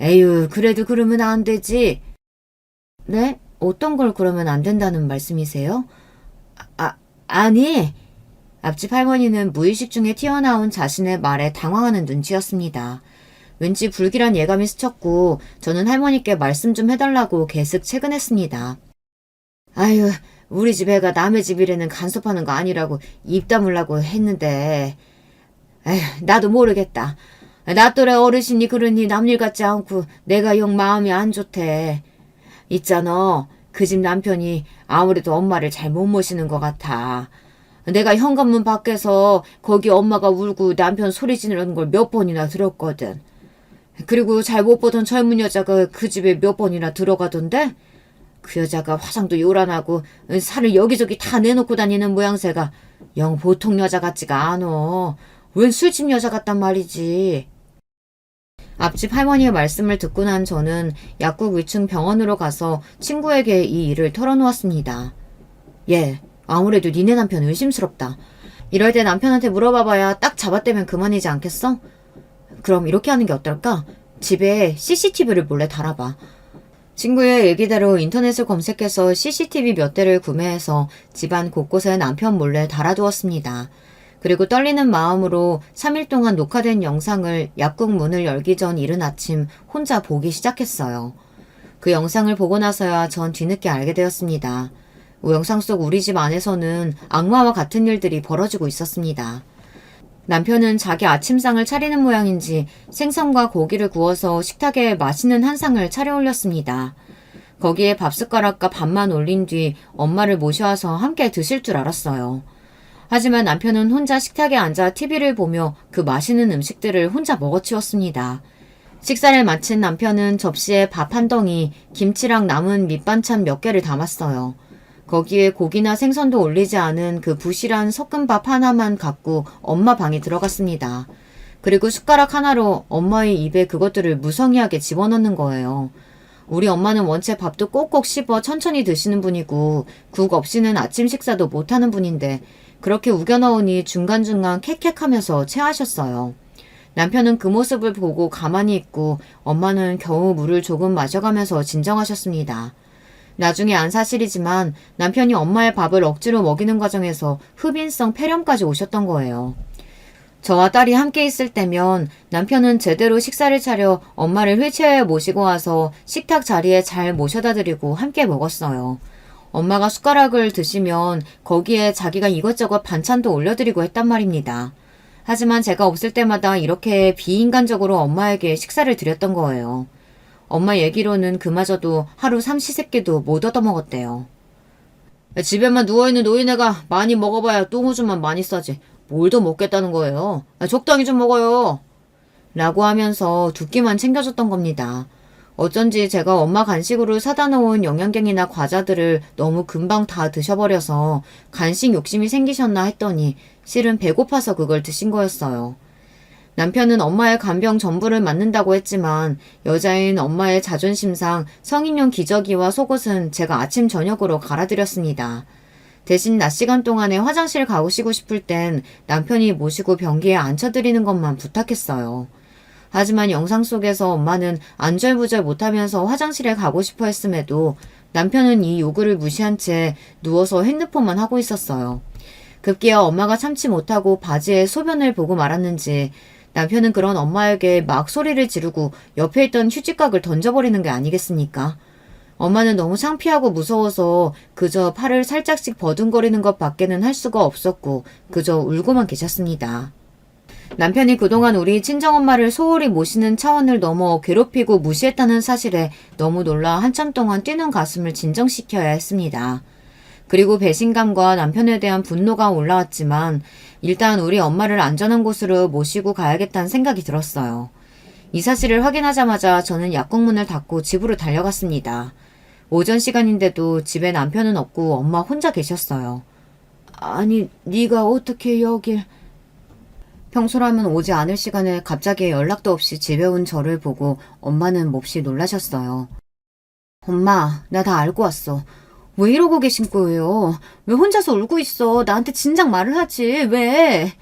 A: 에휴, 그래도 그러면 안 되지. 네? 어떤 걸 그러면 안 된다는 말씀이세요? 아니. 앞집 할머니는 무의식 중에 튀어나온 자신의 말에 당황하는 눈치였습니다. 왠지 불길한 예감이 스쳤고 저는 할머니께 말씀 좀 해달라고 계속 채근했습니다. 아유, 우리 집 애가 남의 집이라는 간섭하는 거 아니라고 입 다물라고 했는데 에휴, 나도 모르겠다. 나 또래 어르신이 그러니 남일 같지 않고 내가 영 마음이 안 좋대. 있잖아, 그 집 남편이 아무래도 엄마를 잘 못 모시는 것 같아. 내가 현관문 밖에서 거기 엄마가 울고 남편 소리 지르는 걸 몇 번이나 들었거든. 그리고 잘 못 보던 젊은 여자가 그 집에 몇 번이나 들어가던데 그 여자가 화장도 요란하고 살을 여기저기 다 내놓고 다니는 모양새가 영 보통 여자 같지가 않어. 웬 술집 여자 같단 말이지. 앞집 할머니의 말씀을 듣고 난 저는 약국 위층 병원으로 가서 친구에게 이 일을 털어놓았습니다. 예, 아무래도 니네 남편 의심스럽다. 이럴 때 남편한테 물어봐봐야 딱 잡아떼면 그만이지 않겠어? 그럼 이렇게 하는 게 어떨까? 집에 CCTV를 몰래 달아봐. 친구의 얘기대로 인터넷을 검색해서 CCTV 몇 대를 구매해서 집안 곳곳에 남편 몰래 달아두었습니다. 그리고 떨리는 마음으로 3일 동안 녹화된 영상을 약국 문을 열기 전 이른 아침 혼자 보기 시작했어요. 그 영상을 보고 나서야 전 뒤늦게 알게 되었습니다. 영상 속 우리 집 안에서는 악마와 같은 일들이 벌어지고 있었습니다. 남편은 자기 아침상을 차리는 모양인지 생선과 고기를 구워서 식탁에 맛있는 한 상을 차려 올렸습니다. 거기에 밥숟가락과 밥만 올린 뒤 엄마를 모셔와서 함께 드실 줄 알았어요. 하지만 남편은 혼자 식탁에 앉아 TV를 보며 그 맛있는 음식들을 혼자 먹어치웠습니다. 식사를 마친 남편은 접시에 밥 한 덩이, 김치랑 남은 밑반찬 몇 개를 담았어요. 거기에 고기나 생선도 올리지 않은 그 부실한 섞은밥 하나만 갖고 엄마 방에 들어갔습니다. 그리고 숟가락 하나로 엄마의 입에 그것들을 무성의하게 집어넣는 거예요. 우리 엄마는 원체 밥도 꼭꼭 씹어 천천히 드시는 분이고 국 없이는 아침 식사도 못하는 분인데 그렇게 우겨 넣으니 중간중간 캑캑하면서 체하셨어요. 남편은 그 모습을 보고 가만히 있고 엄마는 겨우 물을 조금 마셔가면서 진정하셨습니다. 나중에 안 사실이지만 남편이 엄마의 밥을 억지로 먹이는 과정에서 흡인성 폐렴까지 오셨던 거예요. 저와 딸이 함께 있을 때면 남편은 제대로 식사를 차려 엄마를 휠체어에 모시고 와서 식탁 자리에 잘 모셔다 드리고 함께 먹었어요. 엄마가 숟가락을 드시면 거기에 자기가 이것저것 반찬도 올려드리고 했단 말입니다. 하지만 제가 없을 때마다 이렇게 비인간적으로 엄마에게 식사를 드렸던 거예요. 엄마 얘기로는 그마저도 하루 삼시세끼도 못 얻어먹었대요. 집에만 누워있는 노인네가 많이 먹어봐야 똥오줌만 많이 싸지. 뭘 더 먹겠다는 거예요. 적당히 좀 먹어요. 라고 하면서 두 끼만 챙겨줬던 겁니다. 어쩐지 제가 엄마 간식으로 사다 놓은 영양갱이나 과자들을 너무 금방 다 드셔버려서 간식 욕심이 생기셨나 했더니 실은 배고파서 그걸 드신 거였어요. 남편은 엄마의 간병 전부를 맡는다고 했지만 여자인 엄마의 자존심상 성인용 기저귀와 속옷은 제가 아침 저녁으로 갈아드렸습니다. 대신 낮 시간 동안에 화장실 가시고 싶을 땐 남편이 모시고 변기에 앉혀드리는 것만 부탁했어요. 하지만 영상 속에서 엄마는 안절부절 못하면서 화장실에 가고 싶어 했음에도 남편은 이 요구를 무시한 채 누워서 핸드폰만 하고 있었어요. 급기야 엄마가 참지 못하고 바지에 소변을 보고 말았는지 남편은 그런 엄마에게 막 소리를 지르고 옆에 있던 휴지각을 던져버리는 게 아니겠습니까? 엄마는 너무 창피하고 무서워서 그저 팔을 살짝씩 버둥거리는 것 밖에는 할 수가 없었고 그저 울고만 계셨습니다. 남편이 그동안 우리 친정엄마를 소홀히 모시는 차원을 넘어 괴롭히고 무시했다는 사실에 너무 놀라 한참 동안 뛰는 가슴을 진정시켜야 했습니다. 그리고 배신감과 남편에 대한 분노가 올라왔지만 일단 우리 엄마를 안전한 곳으로 모시고 가야겠다는 생각이 들었어요. 이 사실을 확인하자마자 저는 약국 문을 닫고 집으로 달려갔습니다. 오전 시간인데도 집에 남편은 없고 엄마 혼자 계셨어요. 아니, 네가 어떻게 여길... 평소라면 오지 않을 시간에 갑자기 연락도 없이 집에 온 저를 보고 엄마는 몹시 놀라셨어요. 엄마, 나 다 알고 왔어. 왜 이러고 계신 거예요? 왜 혼자서 울고 있어? 나한테 진작 말을 하지. 왜?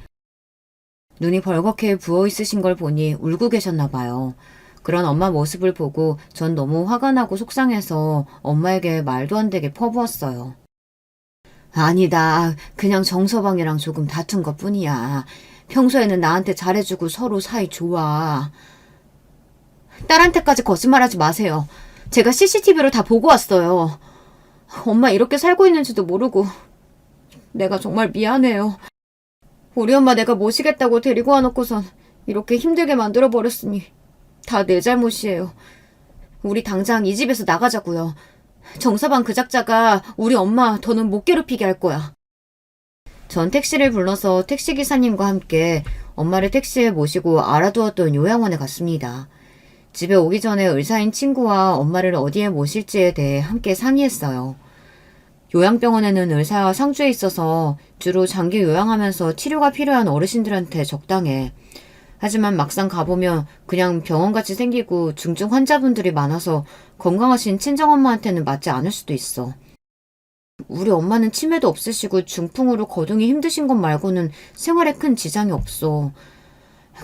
A: 눈이 벌겋게 부어있으신 걸 보니 울고 계셨나 봐요. 그런 엄마 모습을 보고 전 너무 화가 나고 속상해서 엄마에게 말도 안 되게 퍼부었어요. 아니다. 그냥 정서방이랑 조금 다툰 것뿐이야. 평소에는 나한테 잘해주고 서로 사이 좋아. 딸한테까지 거짓말하지 마세요. 제가 CCTV로 다 보고 왔어요. 엄마 이렇게 살고 있는지도 모르고 내가 정말 미안해요. 우리 엄마 내가 모시겠다고 데리고 와놓고선 이렇게 힘들게 만들어버렸으니 다 내 잘못이에요. 우리 당장 이 집에서 나가자고요. 정서방 그 작자가 우리 엄마 더는 못 괴롭히게 할 거야. 전 택시를 불러서 택시기사님과 함께 엄마를 택시에 모시고 알아두었던 요양원에 갔습니다. 집에 오기 전에 의사인 친구와 엄마를 어디에 모실지에 대해 함께 상의했어요. 요양병원에는 의사와 상주에 있어서 주로 장기 요양하면서 치료가 필요한 어르신들한테 적당해. 하지만 막상 가보면 그냥 병원같이 생기고 중증 환자분들이 많아서 건강하신 친정엄마한테는 맞지 않을 수도 있어. 우리 엄마는 치매도 없으시고 중풍으로 거동이 힘드신 것 말고는 생활에 큰 지장이 없어.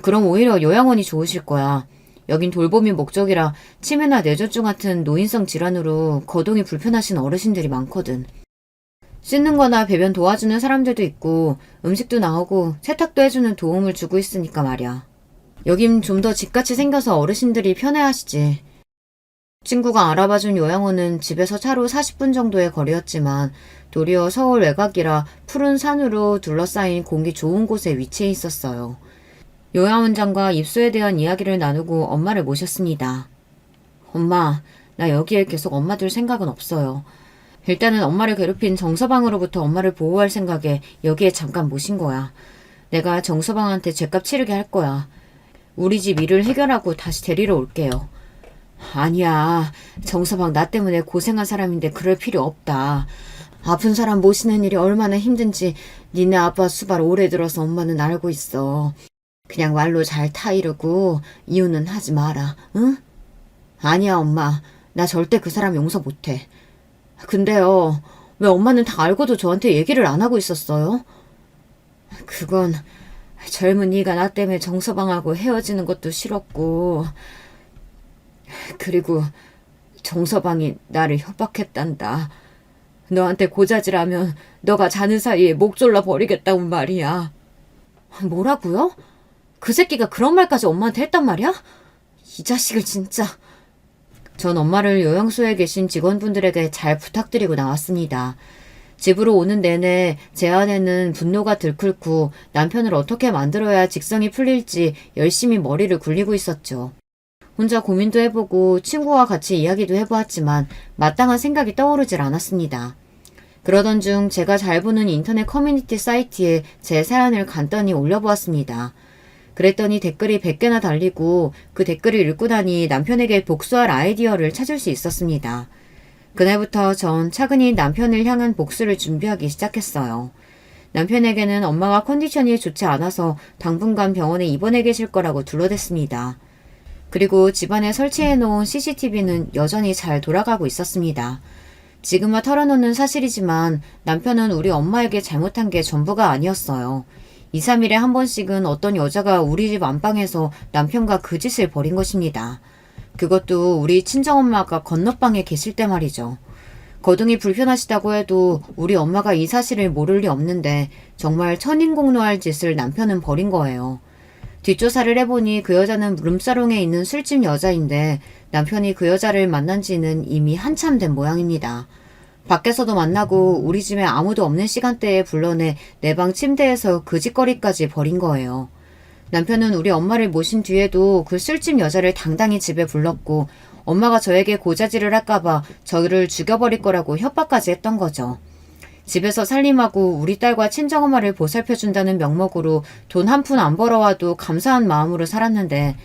A: 그럼 오히려 요양원이 좋으실 거야. 여긴 돌봄이 목적이라 치매나 뇌졸중 같은 노인성 질환으로 거동이 불편하신 어르신들이 많거든. 씻는 거나 배변 도와주는 사람들도 있고 음식도 나오고 세탁도 해주는 도움을 주고 있으니까 말이야. 여긴 좀 더 집같이 생겨서 어르신들이 편해하시지. 친구가 알아봐준 요양원은 집에서 차로 40분 정도의 거리였지만 도리어 서울 외곽이라 푸른 산으로 둘러싸인 공기 좋은 곳에 위치해 있었어요. 요양원장과 입소에 대한 이야기를 나누고 엄마를 모셨습니다. 엄마, 나 여기에 계속 엄마 둘 생각은 없어요. 일단은 엄마를 괴롭힌 정서방으로부터 엄마를 보호할 생각에 여기에 잠깐 모신 거야. 내가 정서방한테 죗값 치르게 할 거야. 우리 집 일을 해결하고 다시 데리러 올게요. 아니야. 정서방 나 때문에 고생한 사람인데 그럴 필요 없다. 아픈 사람 모시는 일이 얼마나 힘든지 니네 아빠 수발 오래 들어서 엄마는 알고 있어. 그냥 말로 잘 타이르고 이유는 하지 마라. 응? 아니야 엄마. 나 절대 그 사람 용서 못해. 근데요. 왜 엄마는 다 알고도 저한테 얘기를 안 하고 있었어요? 그건 젊은이가 나 때문에 정서방하고 헤어지는 것도 싫었고 그리고 정서방이 나를 협박했단다. 너한테 고자질하면 너가 자는 사이에 목 졸라 버리겠다고 말이야. 뭐라고요? 그 새끼가 그런 말까지 엄마한테 했단 말이야? 이 자식을 진짜. 전 엄마를 요양소에 계신 직원분들에게 잘 부탁드리고 나왔습니다. 집으로 오는 내내 제 안에는 분노가 들끓고 남편을 어떻게 만들어야 직성이 풀릴지 열심히 머리를 굴리고 있었죠. 혼자 고민도 해보고 친구와 같이 이야기도 해보았지만 마땅한 생각이 떠오르질 않았습니다. 그러던 중 제가 잘 보는 인터넷 커뮤니티 사이트에 제 사연을 간단히 올려보았습니다. 그랬더니 댓글이 100개나 달리고 그 댓글을 읽고 나니 남편에게 복수할 아이디어를 찾을 수 있었습니다. 그날부터 전 차근히 남편을 향한 복수를 준비하기 시작했어요. 남편에게는 엄마가 컨디션이 좋지 않아서 당분간 병원에 입원해 계실 거라고 둘러댔습니다. 그리고 집안에 설치해놓은 CCTV는 여전히 잘 돌아가고 있었습니다. 지금와 털어놓는 사실이지만 남편은 우리 엄마에게 잘못한 게 전부가 아니었어요. 2, 3일에 한 번씩은 어떤 여자가 우리 집 안방에서 남편과 그 짓을 벌인 것입니다. 그것도 우리 친정엄마가 건너방에 계실 때 말이죠. 거동이 불편하시다고 해도 우리 엄마가 이 사실을 모를 리 없는데 정말 천인공노할 짓을 남편은 벌인 거예요. 뒷조사를 해보니 그 여자는 룸사롱에 있는 술집 여자인데 남편이 그 여자를 만난 지는 이미 한참 된 모양입니다. 밖에서도 만나고 우리 집에 아무도 없는 시간대에 불러내 내 방 침대에서 그 짓거리까지 벌인 거예요. 남편은 우리 엄마를 모신 뒤에도 그 술집 여자를 당당히 집에 불렀고 엄마가 저에게 고자질을 할까봐 저를 죽여버릴 거라고 협박까지 했던 거죠. 집에서 살림하고 우리 딸과 친정엄마를 보살펴준다는 명목으로 돈 한 푼 안 벌어와도 감사한 마음으로 살았는데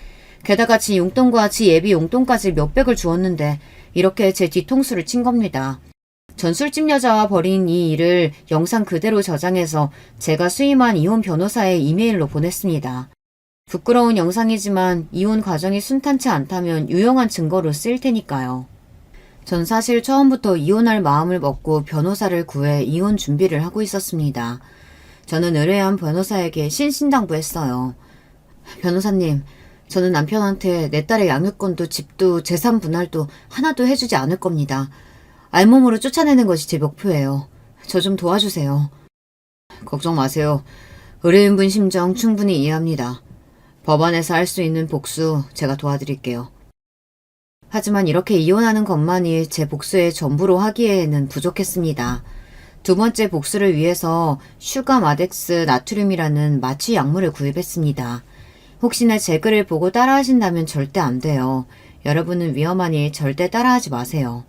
A: 게다가 지 용돈과 지 예비 용돈까지 몇백을 주었는데 이렇게 제 뒤통수를 친 겁니다. 전 술집 여자와 벌인 이 일을 영상 그대로 저장해서 제가 수임한 이혼 변호사의 이메일로 보냈습니다. 부끄러운 영상이지만 이혼 과정이 순탄치 않다면 유용한 증거로 쓰일 테니까요. 전 사실 처음부터 이혼할 마음을 먹고 변호사를 구해 이혼 준비를 하고 있었습니다. 저는 의뢰한 변호사에게 신신당부했어요. 변호사님, 저는 남편한테 내 딸의 양육권도 집도 재산 분할도 하나도 해주지 않을 겁니다. 알몸으로 쫓아내는 것이 제 목표예요. 저 좀 도와주세요. 걱정 마세요. 의뢰인분 심정 충분히 이해합니다. 법원에서 할 수 있는 복수 제가 도와드릴게요. 하지만 이렇게 이혼하는 것만이 제 복수의 전부로 하기에는 부족했습니다. 두 번째 복수를 위해서 슈가마덱스 나트륨이라는 마취 약물을 구입했습니다. 혹시나 제 글을 보고 따라하신다면 절대 안 돼요. 여러분은 위험하니 절대 따라하지 마세요.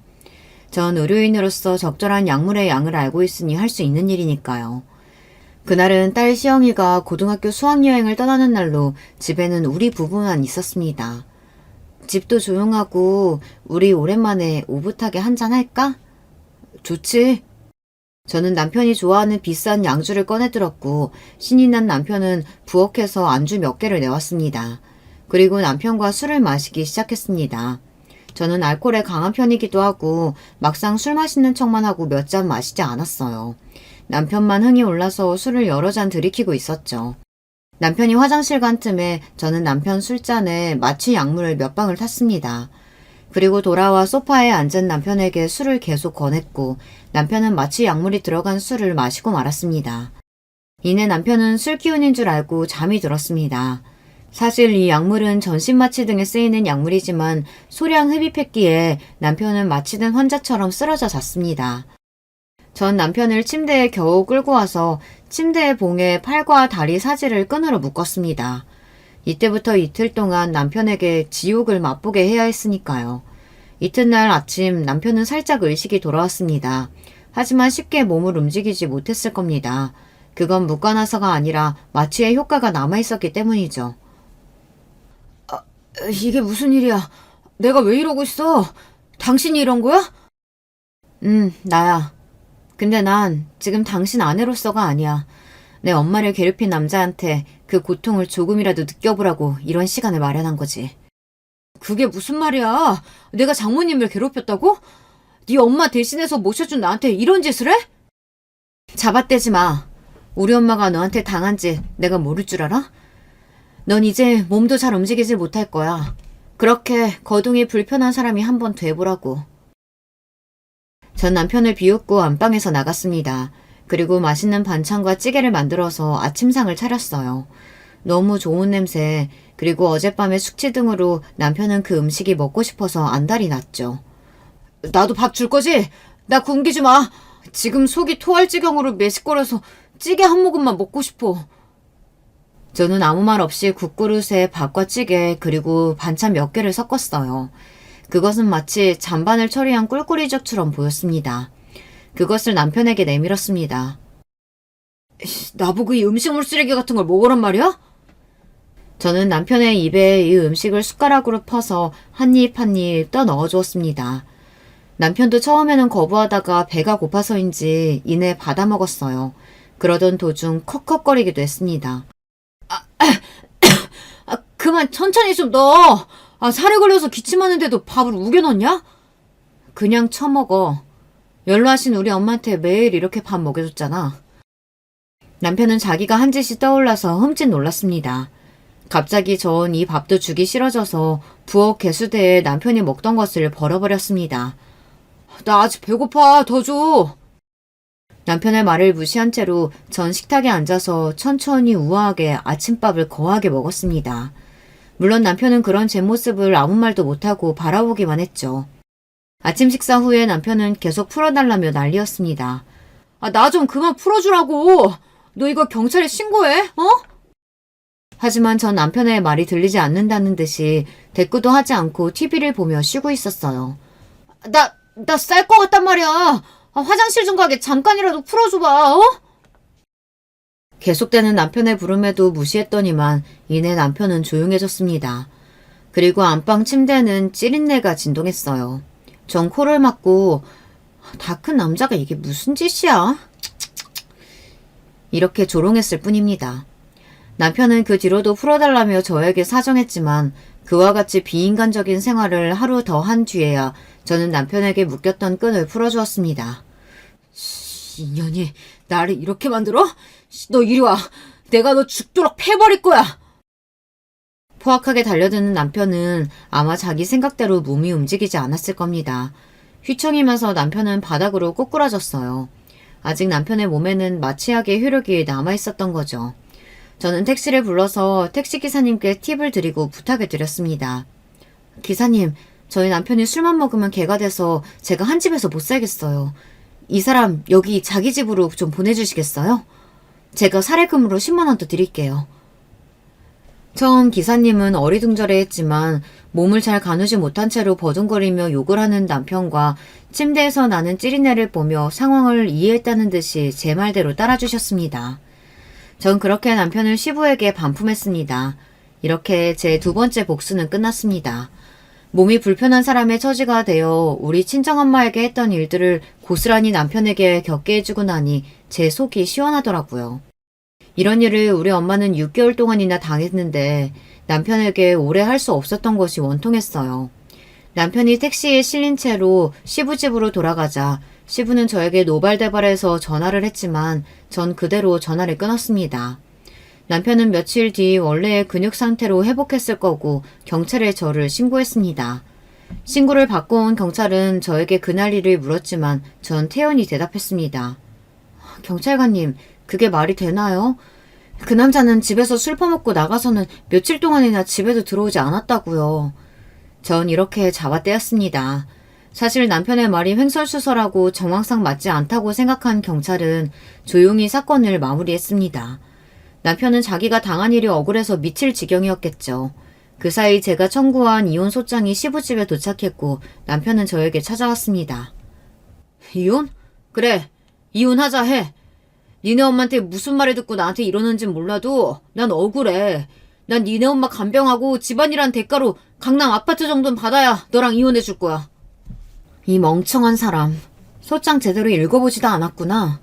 A: 전 의료인으로서 적절한 약물의 양을 알고 있으니 할 수 있는 일이니까요. 그날은 딸 시영이가 고등학교 수학여행을 떠나는 날로 집에는 우리 부부만 있었습니다. 집도 조용하고 우리 오랜만에 오붓하게 한잔 할까? 좋지. 저는 남편이 좋아하는 비싼 양주를 꺼내들었고 신이 난 남편은 부엌에서 안주 몇 개를 내왔습니다. 그리고 남편과 술을 마시기 시작했습니다. 저는 알코올에 강한 편이기도 하고 막상 술 마시는 척만 하고 몇 잔 마시지 않았어요. 남편만 흥이 올라서 술을 여러 잔 들이키고 있었죠. 남편이 화장실 간 틈에 저는 남편 술잔에 마취 약물을 몇 방울 탔습니다. 그리고 돌아와 소파에 앉은 남편에게 술을 계속 권했고 남편은 마취 약물이 들어간 술을 마시고 말았습니다. 이내 남편은 술 기운인 줄 알고 잠이 들었습니다. 사실 이 약물은 전신마취 등에 쓰이는 약물이지만 소량 흡입했기에 남편은 마취된 환자처럼 쓰러져 잤습니다. 전 남편을 침대에 겨우 끌고 와서 침대 봉에 팔과 다리 사지를 끈으로 묶었습니다. 이때부터 이틀 동안 남편에게 지옥을 맛보게 해야 했으니까요. 이튿날 아침 남편은 살짝 의식이 돌아왔습니다. 하지만 쉽게 몸을 움직이지 못했을 겁니다. 그건 묶어놔서가 아니라 마취의 효과가 남아있었기 때문이죠. 이게 무슨 일이야? 내가 왜 이러고 있어? 당신이 이런 거야? 나야. 근데 난 지금 당신 아내로서가 아니야. 내 엄마를 괴롭힌 남자한테 그 고통을 조금이라도 느껴보라고 이런 시간을 마련한 거지. 그게 무슨 말이야? 내가 장모님을 괴롭혔다고? 네 엄마 대신해서 모셔준 나한테 이런 짓을 해? 잡아떼지 마. 우리 엄마가 너한테 당한 짓 내가 모를 줄 알아? 넌 이제 몸도 잘 움직이질 못할 거야. 그렇게 거동이 불편한 사람이 한번 돼보라고. 전 남편을 비웃고 안방에서 나갔습니다. 그리고 맛있는 반찬과 찌개를 만들어서 아침상을 차렸어요. 너무 좋은 냄새, 그리고 어젯밤의 숙취 등으로 남편은 그 음식이 먹고 싶어서 안달이 났죠. 나도 밥 줄 거지? 나 굶기지 마. 지금 속이 토할 지경으로 메식거려서 찌개 한 모금만 먹고 싶어. 저는 아무 말 없이 국그릇에 밥과 찌개 그리고 반찬 몇 개를 섞었어요. 그것은 마치 잔반을 처리한 꿀꿀이죽처럼 보였습니다. 그것을 남편에게 내밀었습니다. 나보고 이 음식물 쓰레기 같은 걸 먹으란 말이야? 저는 남편의 입에 이 음식을 숟가락으로 퍼서 한 입 한 입 떠 넣어주었습니다. 남편도 처음에는 거부하다가 배가 고파서인지 이내 받아 먹었어요. 그러던 도중 컥컥거리기도 했습니다. 그만 천천히 좀 넣어. 살에 걸려서 기침하는데도 밥을 우겨 넣냐? 그냥 처먹어. 연로하신 우리 엄마한테 매일 이렇게 밥 먹여줬잖아. 남편은 자기가 한 짓이 떠올라서 흠칫 놀랐습니다. 갑자기 전 이 밥도 주기 싫어져서 부엌 개수대에 남편이 먹던 것을 버려버렸습니다. 나 아직 배고파. 더 줘. 남편의 말을 무시한 채로 전 식탁에 앉아서 천천히 우아하게 아침밥을 거하게 먹었습니다. 물론 남편은 그런 제 모습을 아무 말도 못하고 바라보기만 했죠. 아침 식사 후에 남편은 계속 풀어달라며 난리였습니다. 나 좀 그만 풀어주라고. 너 이거 경찰에 신고해? 어? 하지만 전 남편의 말이 들리지 않는다는 듯이 대꾸도 하지 않고 TV를 보며 쉬고 있었어요. 나 쌀 것 같단 말이야. 화장실 좀 가게 잠깐이라도 풀어줘봐. 어? 계속되는 남편의 부름에도 무시했더니만 이내 남편은 조용해졌습니다. 그리고 안방 침대는 찌린내가 진동했어요. 전 코를 막고 다 큰 남자가 이게 무슨 짓이야? 이렇게 조롱했을 뿐입니다. 남편은 그 뒤로도 풀어달라며 저에게 사정했지만 그와 같이 비인간적인 생활을 하루 더 한 뒤에야 저는 남편에게 묶였던 끈을 풀어주었습니다. 인연이 나를 이렇게 만들어? 너 이리 와. 내가 너 죽도록 패버릴 거야. 포악하게 달려드는 남편은 아마 자기 생각대로 몸이 움직이지 않았을 겁니다. 휘청이면서 남편은 바닥으로 꼬꾸라졌어요. 아직 남편의 몸에는 마취약의 효력이 남아있었던 거죠. 저는 택시를 불러서 택시기사님께 팁을 드리고 부탁을 드렸습니다. 기사님, 저희 남편이 술만 먹으면 개가 돼서 제가 한 집에서 못 살겠어요. 이 사람 여기 자기 집으로 좀 보내주시겠어요? 제가 사례금으로 10만 원 더 드릴게요. 처음 기사님은 어리둥절해했지만 몸을 잘 가누지 못한 채로 버둥거리며 욕을 하는 남편과 침대에서 나는 찌린내를 보며 상황을 이해했다는 듯이 제 말대로 따라주셨습니다. 전 그렇게 남편을 시부에게 반품했습니다. 이렇게 제 두 번째 복수는 끝났습니다. 몸이 불편한 사람의 처지가 되어 우리 친정엄마에게 했던 일들을 고스란히 남편에게 겪게 해주고 나니 제 속이 시원하더라고요. 이런 일을 우리 엄마는 6개월 동안이나 당했는데 남편에게 오래 할 수 없었던 것이 원통했어요. 남편이 택시에 실린 채로 시부집으로 돌아가자 시부는 저에게 노발대발해서 전화를 했지만 전 그대로 전화를 끊었습니다. 남편은 며칠 뒤 원래의 근육 상태로 회복했을 거고 경찰에 저를 신고했습니다. 신고를 받고 온 경찰은 저에게 그날 일을 물었지만 전 태연히 대답했습니다. 경찰관님, 그게 말이 되나요? 그 남자는 집에서 술 퍼먹고 나가서는 며칠 동안이나 집에도 들어오지 않았다고요. 전 이렇게 잡아떼었습니다. 사실 남편의 말이 횡설수설하고 정황상 맞지 않다고 생각한 경찰은 조용히 사건을 마무리했습니다. 남편은 자기가 당한 일이 억울해서 미칠 지경이었겠죠. 그 사이 제가 청구한 이혼 소장이 시부집에 도착했고 남편은 저에게 찾아왔습니다. 이혼? 그래, 이혼하자 해. 니네 엄마한테 무슨 말을 듣고 나한테 이러는진 몰라도 난 억울해. 난 니네 엄마 간병하고 집안이란 대가로 강남 아파트 정도는 받아야 너랑 이혼해 줄 거야. 이 멍청한 사람. 소장 제대로 읽어보지도 않았구나.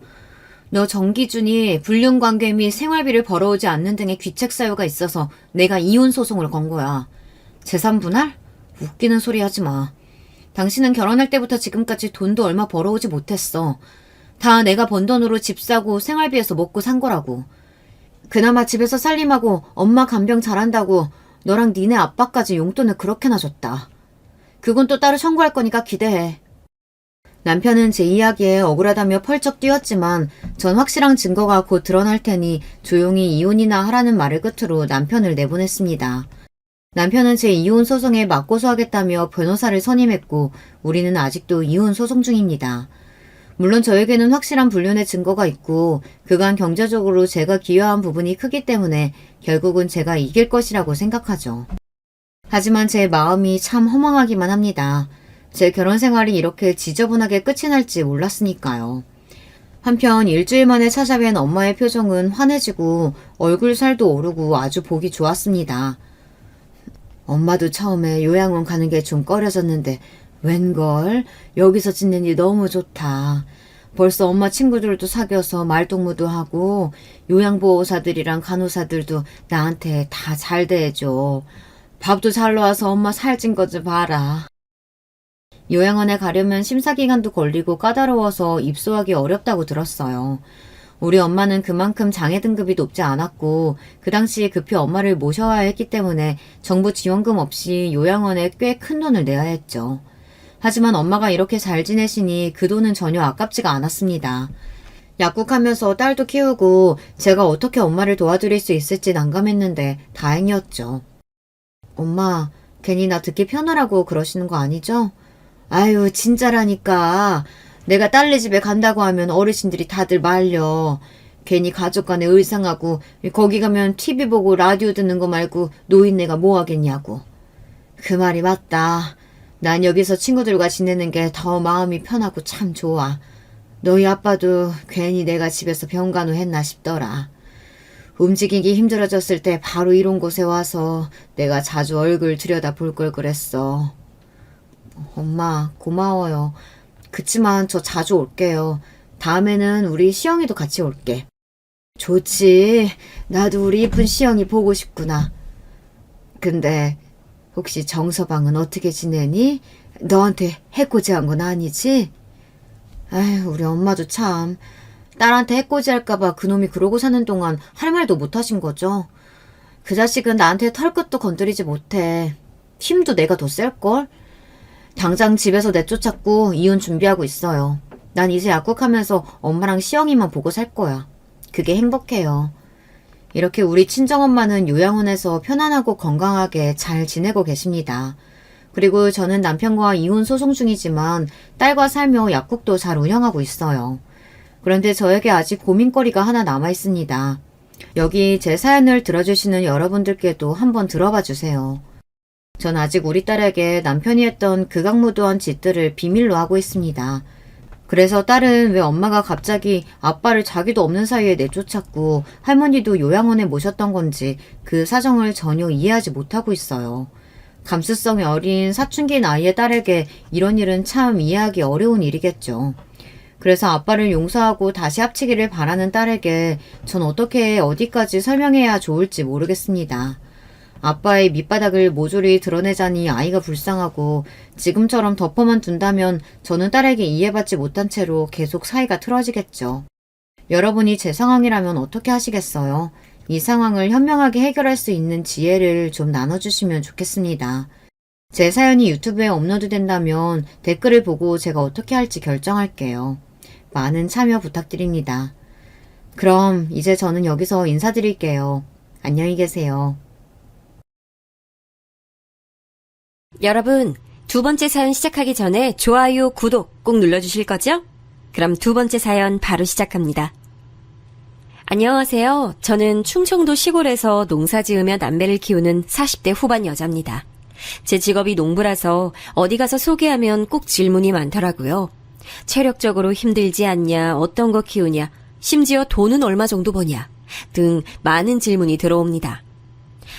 A: 너 정기준이 불륜관계 및 생활비를 벌어오지 않는 등의 귀책 사유가 있어서 내가 이혼 소송을 건 거야. 재산 분할? 웃기는 소리 하지 마. 당신은 결혼할 때부터 지금까지 돈도 얼마 벌어오지 못했어. 다 내가 번 돈으로 집 사고 생활비에서 먹고 산 거라고. 그나마 집에서 살림하고 엄마 간병 잘한다고 너랑 니네 아빠까지 용돈을 그렇게나 줬다. 그건 또 따로 청구할 거니까 기대해. 남편은 제 이야기에 억울하다며 펄쩍 뛰었지만 전 확실한 증거가 곧 드러날 테니 조용히 이혼이나 하라는 말을 끝으로 남편을 내보냈습니다. 남편은 제 이혼 소송에 맞고소하겠다며 변호사를 선임했고 우리는 아직도 이혼 소송 중입니다. 물론 저에게는 확실한 불륜의 증거가 있고 그간 경제적으로 제가 기여한 부분이 크기 때문에 결국은 제가 이길 것이라고 생각하죠. 하지만 제 마음이 참 허망하기만 합니다. 제 결혼 생활이 이렇게 지저분하게 끝이 날지 몰랐으니까요. 한편 일주일 만에 찾아뵌 엄마의 표정은 환해지고 얼굴 살도 오르고 아주 보기 좋았습니다. 엄마도 처음에 요양원 가는 게 좀 꺼려졌는데 웬걸? 여기서 지내니 너무 좋다. 벌써 엄마 친구들도 사귀어서 말동무도 하고 요양보호사들이랑 간호사들도 나한테 다 잘 대해줘. 밥도 잘 나와서 엄마 살찐 거 좀 봐라. 요양원에 가려면 심사기간도 걸리고 까다로워서 입소하기 어렵다고 들었어요. 우리 엄마는 그만큼 장애 등급이 높지 않았고 그 당시 급히 엄마를 모셔와야 했기 때문에 정부 지원금 없이 요양원에 꽤 큰 돈을 내야 했죠. 하지만 엄마가 이렇게 잘 지내시니 그 돈은 전혀 아깝지가 않았습니다. 약국하면서 딸도 키우고 제가 어떻게 엄마를 도와드릴 수 있을지 난감했는데 다행이었죠. 엄마, 괜히 나 듣기 편하라고 그러시는 거 아니죠? 아유, 진짜라니까. 내가 딸네 집에 간다고 하면 어르신들이 다들 말려. 괜히 가족 간에 의상하고 거기 가면 TV 보고 라디오 듣는 거 말고 노인네가 뭐 하겠냐고. 그 말이 맞다. 난 여기서 친구들과 지내는 게 더 마음이 편하고 참 좋아. 너희 아빠도 괜히 내가 집에서 병간호 했나 싶더라. 움직이기 힘들어졌을 때 바로 이런 곳에 와서 내가 자주 얼굴 들여다볼 걸 그랬어. 엄마, 고마워요. 그치만 저 자주 올게요. 다음에는 우리 시영이도 같이 올게. 좋지. 나도 우리 이쁜 시영이 보고 싶구나. 근데 혹시 정서방은 어떻게 지내니? 너한테 해코지한 건 아니지? 아휴, 우리 엄마도 참. 딸한테 해코지할까봐 그놈이 그러고 사는 동안 할 말도 못하신 거죠. 그 자식은 나한테 털끝도 건드리지 못해. 힘도 내가 더 셀걸? 당장 집에서 내쫓았고 이혼 준비하고 있어요. 난 이제 약국하면서 엄마랑 시영이만 보고 살 거야. 그게 행복해요. 이렇게 우리 친정엄마는 요양원에서 편안하고 건강하게 잘 지내고 계십니다. 그리고 저는 남편과 이혼 소송 중이지만 딸과 살며 약국도 잘 운영하고 있어요. 그런데 저에게 아직 고민거리가 하나 남아 있습니다. 여기 제 사연을 들어주시는 여러분들께도 한번 들어봐 주세요. 전 아직 우리 딸에게 남편이 했던 극악무도한 짓들을 비밀로 하고 있습니다. 그래서 딸은 왜 엄마가 갑자기 아빠를 자기도 없는 사이에 내쫓았고 할머니도 요양원에 모셨던 건지 그 사정을 전혀 이해하지 못하고 있어요. 감수성이 어린 사춘기 나이의 딸에게 이런 일은 참 이해하기 어려운 일이겠죠. 그래서 아빠를 용서하고 다시 합치기를 바라는 딸에게 전 어떻게 어디까지 설명해야 좋을지 모르겠습니다. 아빠의 밑바닥을 모조리 드러내자니 아이가 불쌍하고 지금처럼 덮어만 둔다면 저는 딸에게 이해받지 못한 채로 계속 사이가 틀어지겠죠. 여러분이 제 상황이라면 어떻게 하시겠어요? 이 상황을 현명하게 해결할 수 있는 지혜를 좀 나눠주시면 좋겠습니다. 제 사연이 유튜브에 업로드 된다면 댓글을 보고 제가 어떻게 할지 결정할게요. 많은 참여 부탁드립니다. 그럼 이제 저는 여기서 인사드릴게요. 안녕히 계세요.
B: 여러분, 두 번째 사연 시작하기 전에 좋아요, 구독 꼭 눌러주실 거죠? 그럼 두 번째 사연 바로 시작합니다. 안녕하세요. 저는 충청도 시골에서 농사 지으며 남매를 키우는 40대 후반 여자입니다. 제 직업이 농부라서 어디 가서 소개하면 꼭 질문이 많더라고요. 체력적으로 힘들지 않냐, 어떤 거 키우냐, 심지어 돈은 얼마 정도 버냐 등 많은 질문이 들어옵니다.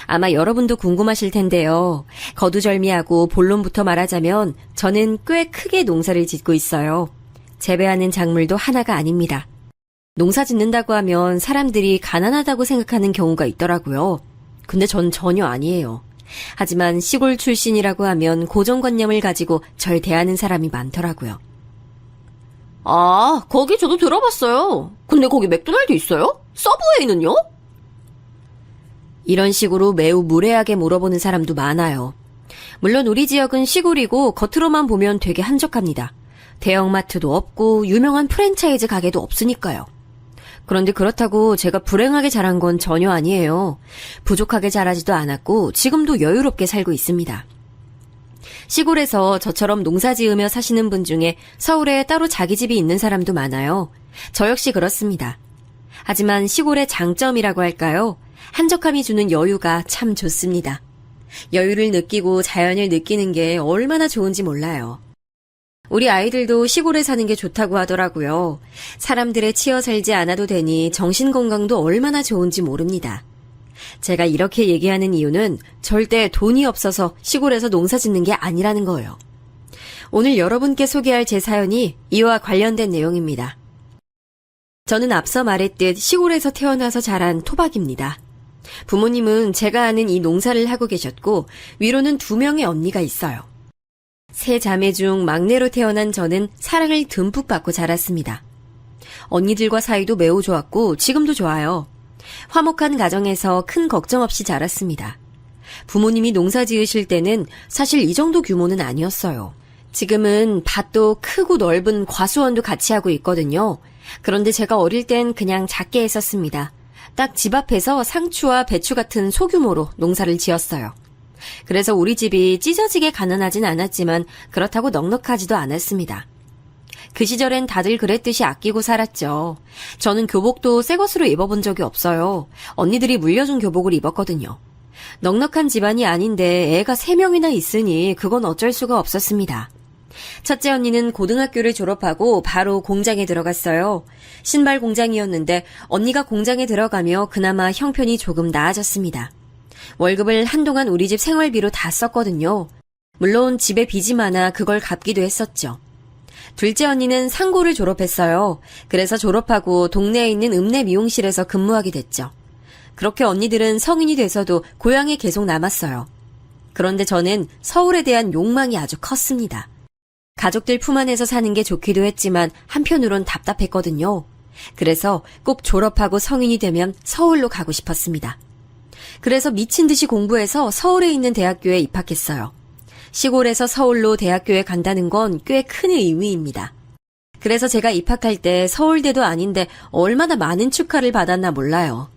B: 아마 여러분도 궁금하실 텐데요. 거두절미하고 본론부터 말하자면 저는 꽤 크게 농사를 짓고 있어요. 재배하는 작물도 하나가 아닙니다. 농사 짓는다고 하면 사람들이 가난하다고 생각하는 경우가 있더라고요. 근데 전 전혀 아니에요. 하지만 시골 출신이라고 하면 고정관념을 가지고 절 대하는 사람이 많더라고요. 아, 거기 저도 들어봤어요. 근데 거기 맥도날드 있어요? 서브웨이는요? 이런 식으로 매우 무례하게 물어보는 사람도 많아요. 물론 우리 지역은 시골이고 겉으로만 보면 되게 한적합니다. 대형마트도 없고 유명한 프랜차이즈 가게도 없으니까요. 그런데 그렇다고 제가 불행하게 자란 건 전혀 아니에요. 부족하게 자라지도 않았고 지금도 여유롭게 살고 있습니다. 시골에서 저처럼 농사 지으며 사시는 분 중에 서울에 따로 자기 집이 있는 사람도 많아요. 저 역시 그렇습니다. 하지만 시골의 장점이라고 할까요? 한적함이 주는 여유가 참 좋습니다. 여유를 느끼고 자연을 느끼는 게 얼마나 좋은지 몰라요. 우리 아이들도 시골에 사는 게 좋다고 하더라고요. 사람들에 치여 살지 않아도 되니 정신건강도 얼마나 좋은지 모릅니다. 제가 이렇게 얘기하는 이유는 절대 돈이 없어서 시골에서 농사 짓는 게 아니라는 거예요. 오늘 여러분께 소개할 제 사연이 이와 관련된 내용입니다. 저는 앞서 말했듯 시골에서 태어나서 자란 토박입니다. 부모님은 제가 아는 이 농사를 하고 계셨고 위로는 2명의 언니가 있어요. 3자매 중 막내로 태어난 저는 사랑을 듬뿍 받고 자랐습니다. 언니들과 사이도 매우 좋았고 지금도 좋아요. 화목한 가정에서 큰 걱정 없이 자랐습니다. 부모님이 농사 지으실 때는 사실 이 정도 규모는 아니었어요. 지금은 밭도 크고 넓은 과수원도 같이 하고 있거든요. 그런데 제가 어릴 땐 그냥 작게 했었습니다. 딱 집 앞에서 상추와 배추 같은 소규모로 농사를 지었어요. 그래서 우리 집이 찢어지게 가난하진 않았지만 그렇다고 넉넉하지도 않았습니다. 그 시절엔 다들 그랬듯이 아끼고 살았죠. 저는 교복도 새 것으로 입어본 적이 없어요. 언니들이 물려준 교복을 입었거든요. 넉넉한 집안이 아닌데 애가 3명이나 있으니 그건 어쩔 수가 없었습니다. 첫째 언니는 고등학교를 졸업하고 바로 공장에 들어갔어요. 신발 공장이었는데 언니가 공장에 들어가며 그나마 형편이 조금 나아졌습니다. 월급을 한동안 우리 집 생활비로 다 썼거든요. 물론 집에 빚이 많아 그걸 갚기도 했었죠. 둘째 언니는 상고를 졸업했어요. 그래서 졸업하고 동네에 있는 읍내 미용실에서 근무하게 됐죠. 그렇게 언니들은 성인이 돼서도 고향에 계속 남았어요. 그런데 저는 서울에 대한 욕망이 아주 컸습니다. 가족들 품 안에서 사는 게 좋기도 했지만 한편으론 답답했거든요. 그래서 꼭 졸업하고 성인이 되면 서울로 가고 싶었습니다. 그래서 미친 듯이 공부해서 서울에 있는 대학교에 입학했어요. 시골에서 서울로 대학교에 간다는 건 꽤 큰 의미입니다. 그래서 제가 입학할 때 서울대도 아닌데 얼마나 많은 축하를 받았나 몰라요.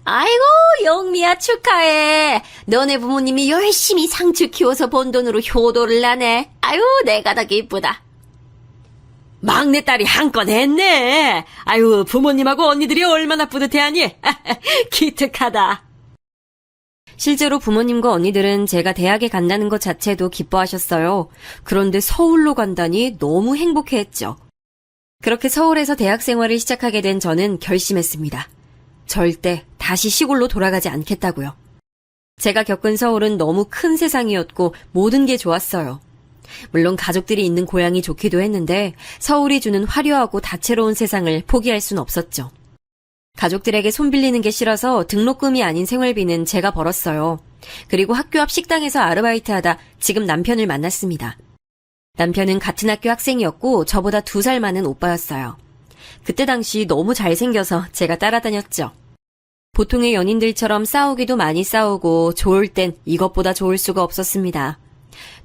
B: 아이고 영미야 축하해. 너네 부모님이 열심히 상추 키워서 번 돈으로 효도를 하네. 아유 내가 다 기쁘다. 막내딸이 한건 했네. 아유 부모님하고 언니들이 얼마나 뿌듯해하니. 기특하다. 실제로 부모님과 언니들은 제가 대학에 간다는 것 자체도 기뻐하셨어요. 그런데 서울로 간다니 너무 행복해했죠. 그렇게 서울에서 대학 생활을 시작하게 된 저는 결심했습니다. 절대 다시 시골로 돌아가지 않겠다고요. 제가 겪은 서울은 너무 큰 세상이었고 모든 게 좋았어요. 물론 가족들이 있는 고향이 좋기도 했는데 서울이 주는 화려하고 다채로운 세상을 포기할 순 없었죠. 가족들에게 손 빌리는 게 싫어서 등록금이 아닌 생활비는 제가 벌었어요. 그리고 학교 앞 식당에서 아르바이트하다 지금 남편을 만났습니다. 남편은 같은 학교 학생이었고 저보다 2살 많은 오빠였어요. 그때 당시 너무 잘생겨서 제가 따라다녔죠. 보통의 연인들처럼 싸우기도 많이 싸우고 좋을 땐 이것보다 좋을 수가 없었습니다.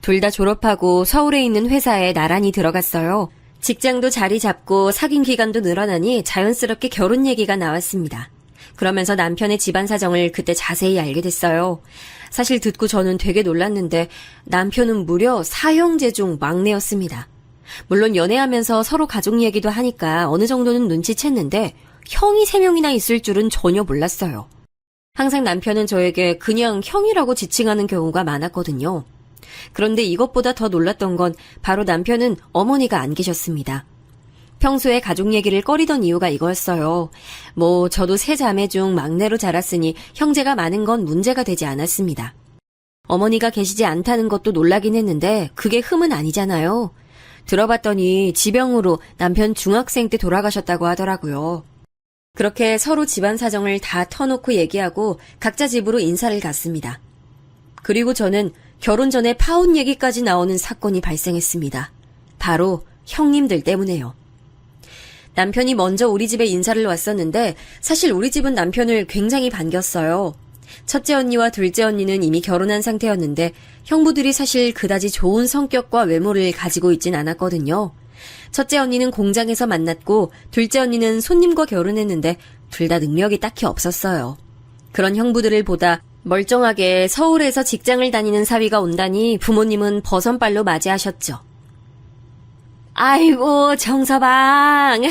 B: 둘 다 졸업하고 서울에 있는 회사에 나란히 들어갔어요. 직장도 자리 잡고 사귄 기간도 늘어나니 자연스럽게 결혼 얘기가 나왔습니다. 그러면서 남편의 집안 사정을 그때 자세히 알게 됐어요. 사실 듣고 저는 되게 놀랐는데 남편은 무려 4형제 중 막내였습니다. 물론 연애하면서 서로 가족 얘기도 하니까 어느 정도는 눈치챘는데 형이 3명이나 있을 줄은 전혀 몰랐어요. 항상 남편은 저에게 그냥 형이라고 지칭하는 경우가 많았거든요. 그런데 이것보다 더 놀랐던 건 바로 남편은 어머니가 안 계셨습니다. 평소에 가족 얘기를 꺼리던 이유가 이거였어요. 저도 3자매 중 막내로 자랐으니 형제가 많은 건 문제가 되지 않았습니다. 어머니가 계시지 않다는 것도 놀라긴 했는데 그게 흠은 아니잖아요. 들어봤더니 지병으로 남편 중학생 때 돌아가셨다고 하더라고요. 그렇게 서로 집안 사정을 다 터놓고 얘기하고 각자 집으로 인사를 갔습니다. 그리고 저는 결혼 전에 파혼 얘기까지 나오는 사건이 발생했습니다. 바로 형님들 때문에요. 남편이 먼저 우리 집에 인사를 왔었는데 사실 우리 집은 남편을 굉장히 반겼어요. 첫째 언니와 둘째 언니는 이미 결혼한 상태였는데 형부들이 사실 그다지 좋은 성격과 외모를 가지고 있진 않았거든요. 첫째 언니는 공장에서 만났고 둘째 언니는 손님과 결혼했는데 둘 다 능력이 딱히 없었어요. 그런 형부들을 보다 멀쩡하게 서울에서 직장을 다니는 사위가 온다니 부모님은 버선발로 맞이하셨죠. 아이고 정서방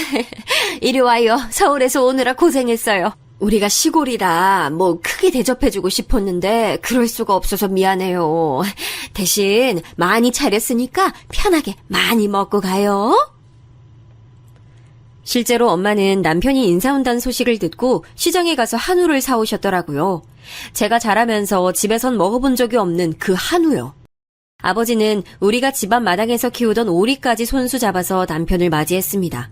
B: 이리 와요. 서울에서 오느라 고생했어요. 우리가 시골이라 크게 대접해주고 싶었는데 그럴 수가 없어서 미안해요. 대신 많이 차렸으니까 편하게 많이 먹고 가요. 실제로 엄마는 남편이 인사 온다는 소식을 듣고 시장에 가서 한우를 사오셨더라고요. 제가 자라면서 집에선 먹어본 적이 없는 그 한우요. 아버지는 우리가 집안 마당에서 키우던 오리까지 손수 잡아서 남편을 맞이했습니다.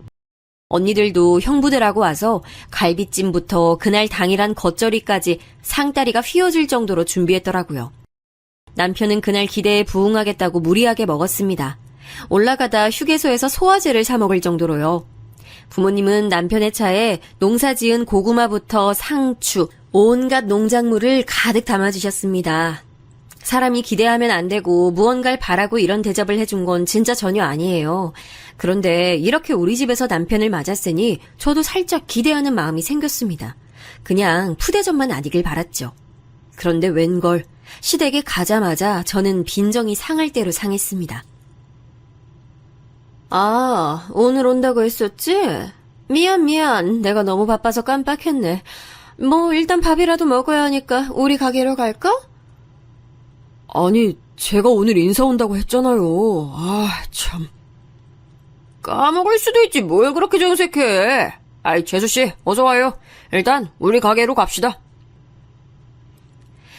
B: 언니들도 형부들하고 와서 갈비찜부터 그날 당일한 겉절이까지 상다리가 휘어질 정도로 준비했더라고요. 남편은 그날 기대에 부응하겠다고 무리하게 먹었습니다. 올라가다 휴게소에서 소화제를 사 먹을 정도로요. 부모님은 남편의 차에 농사지은 고구마부터 상추, 온갖 농작물을 가득 담아주셨습니다. 사람이 기대하면 안 되고 무언가를 바라고 이런 대접을 해준 건 진짜 전혀 아니에요. 그런데 이렇게 우리 집에서 남편을 맞았으니 저도 살짝 기대하는 마음이 생겼습니다. 그냥 푸대접만 아니길 바랐죠. 그런데 웬걸 시댁에 가자마자 저는 빈정이 상할 대로 상했습니다. 아, 오늘 온다고 했었지? 미안. 내가 너무 바빠서 깜빡했네. 일단 밥이라도 먹어야 하니까 우리 가게로 갈까? 아니, 제가 오늘 인사 온다고 했잖아요. 참. 까먹을 수도 있지 뭘 그렇게 정색해. 재수씨, 어서 와요. 일단 우리 가게로 갑시다.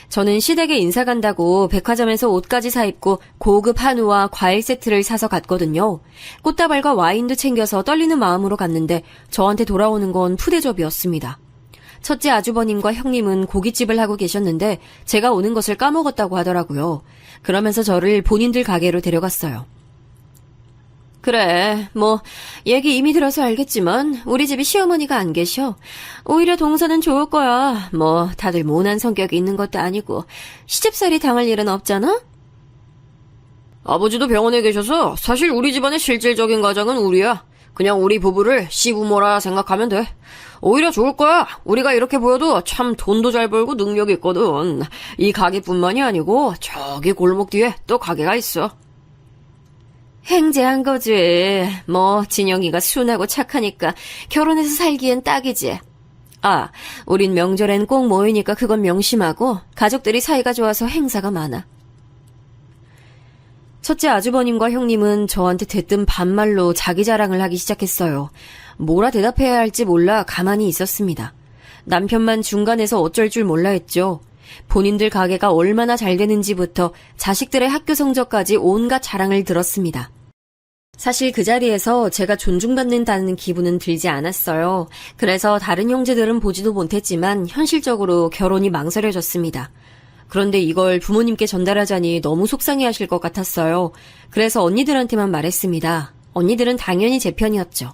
B: 저는 시댁에 인사 간다고 백화점에서 옷까지 사입고 고급 한우와 과일 세트를 사서 갔거든요. 꽃다발과 와인도 챙겨서 떨리는 마음으로 갔는데 저한테 돌아오는 건 푸대접이었습니다. 첫째 아주버님과 형님은 고깃집을 하고 계셨는데 제가 오는 것을 까먹었다고 하더라고요. 그러면서 저를 본인들 가게로 데려갔어요. 그래, 얘기 이미 들어서 알겠지만 우리 집에 시어머니가 안 계셔. 오히려 동서는 좋을 거야. 다들 모난 성격이 있는 것도 아니고 시집살이 당할 일은 없잖아? 아버지도 병원에 계셔서 사실 우리 집안의 실질적인 가장은 우리야. 그냥 우리 부부를 시부모라 생각하면 돼. 오히려 좋을 거야. 우리가 이렇게 보여도 참 돈도 잘 벌고 능력이 있거든. 이 가게뿐만이 아니고 저기 골목 뒤에 또 가게가 있어. 행제한 거지. 진영이가 순하고 착하니까 결혼해서 살기엔 딱이지. 아, 우린 명절엔 꼭 모이니까 그건 명심하고 가족들이 사이가 좋아서 행사가 많아. 첫째 아주버님과 형님은 저한테 대뜸 반말로 자기 자랑을 하기 시작했어요. 뭐라 대답해야 할지 몰라 가만히 있었습니다. 남편만 중간에서 어쩔 줄 몰라 했죠. 본인들 가게가 얼마나 잘 되는지부터 자식들의 학교 성적까지 온갖 자랑을 들었습니다. 사실 그 자리에서 제가 존중받는다는 기분은 들지 않았어요. 그래서 다른 형제들은 보지도 못했지만 현실적으로 결혼이 망설여졌습니다. 그런데 이걸 부모님께 전달하자니 너무 속상해하실 것 같았어요. 그래서 언니들한테만 말했습니다. 언니들은 당연히 제 편이었죠.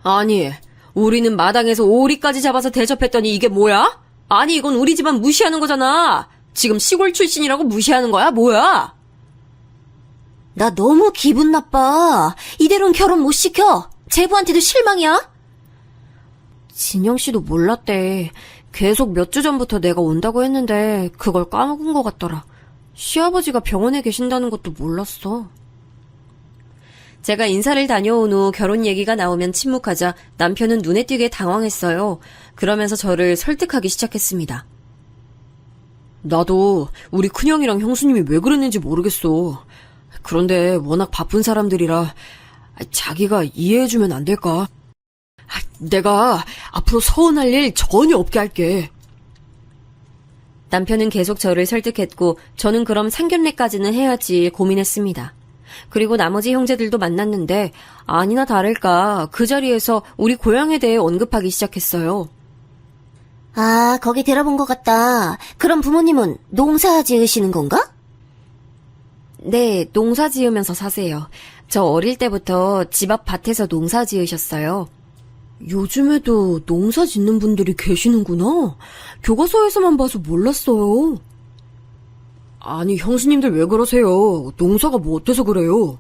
B: 아니, 우리는 마당에서 오리까지 잡아서 대접했더니 이게 뭐야? 아니, 이건 우리 집안 무시하는 거잖아. 지금 시골 출신이라고 무시하는 거야? 뭐야? 나 너무 기분 나빠. 이대로는 결혼 못 시켜. 제부한테도 실망이야. 진영 씨도 몰랐대. 계속 몇 주 전부터 내가 온다고 했는데 그걸 까먹은 것 같더라. 시아버지가 병원에 계신다는 것도 몰랐어. 제가 인사를 다녀온 후 결혼 얘기가 나오면 침묵하자 남편은 눈에 띄게 당황했어요. 그러면서 저를 설득하기 시작했습니다. 나도 우리 큰형이랑 형수님이 왜 그랬는지 모르겠어. 그런데 워낙 바쁜 사람들이라 자기가 이해해주면 안 될까? 내가 앞으로 서운할 일 전혀 없게 할게. 남편은 계속 저를 설득했고 저는 그럼 상견례까지는 해야지 고민했습니다. 그리고 나머지 형제들도 만났는데 아니나 다를까 그 자리에서 우리 고향에 대해 언급하기 시작했어요.
C: 아, 거기 들어본 것 같다. 그럼 부모님은 농사 지으시는 건가?
B: 네, 농사 지으면서 사세요. 저 어릴 때부터 집 앞 밭에서 농사 지으셨어요. 요즘에도 농사 짓는 분들이 계시는구나. 교과서에서만 봐서 몰랐어요. 아니, 형수님들 왜 그러세요? 농사가 뭐 어때서 그래요?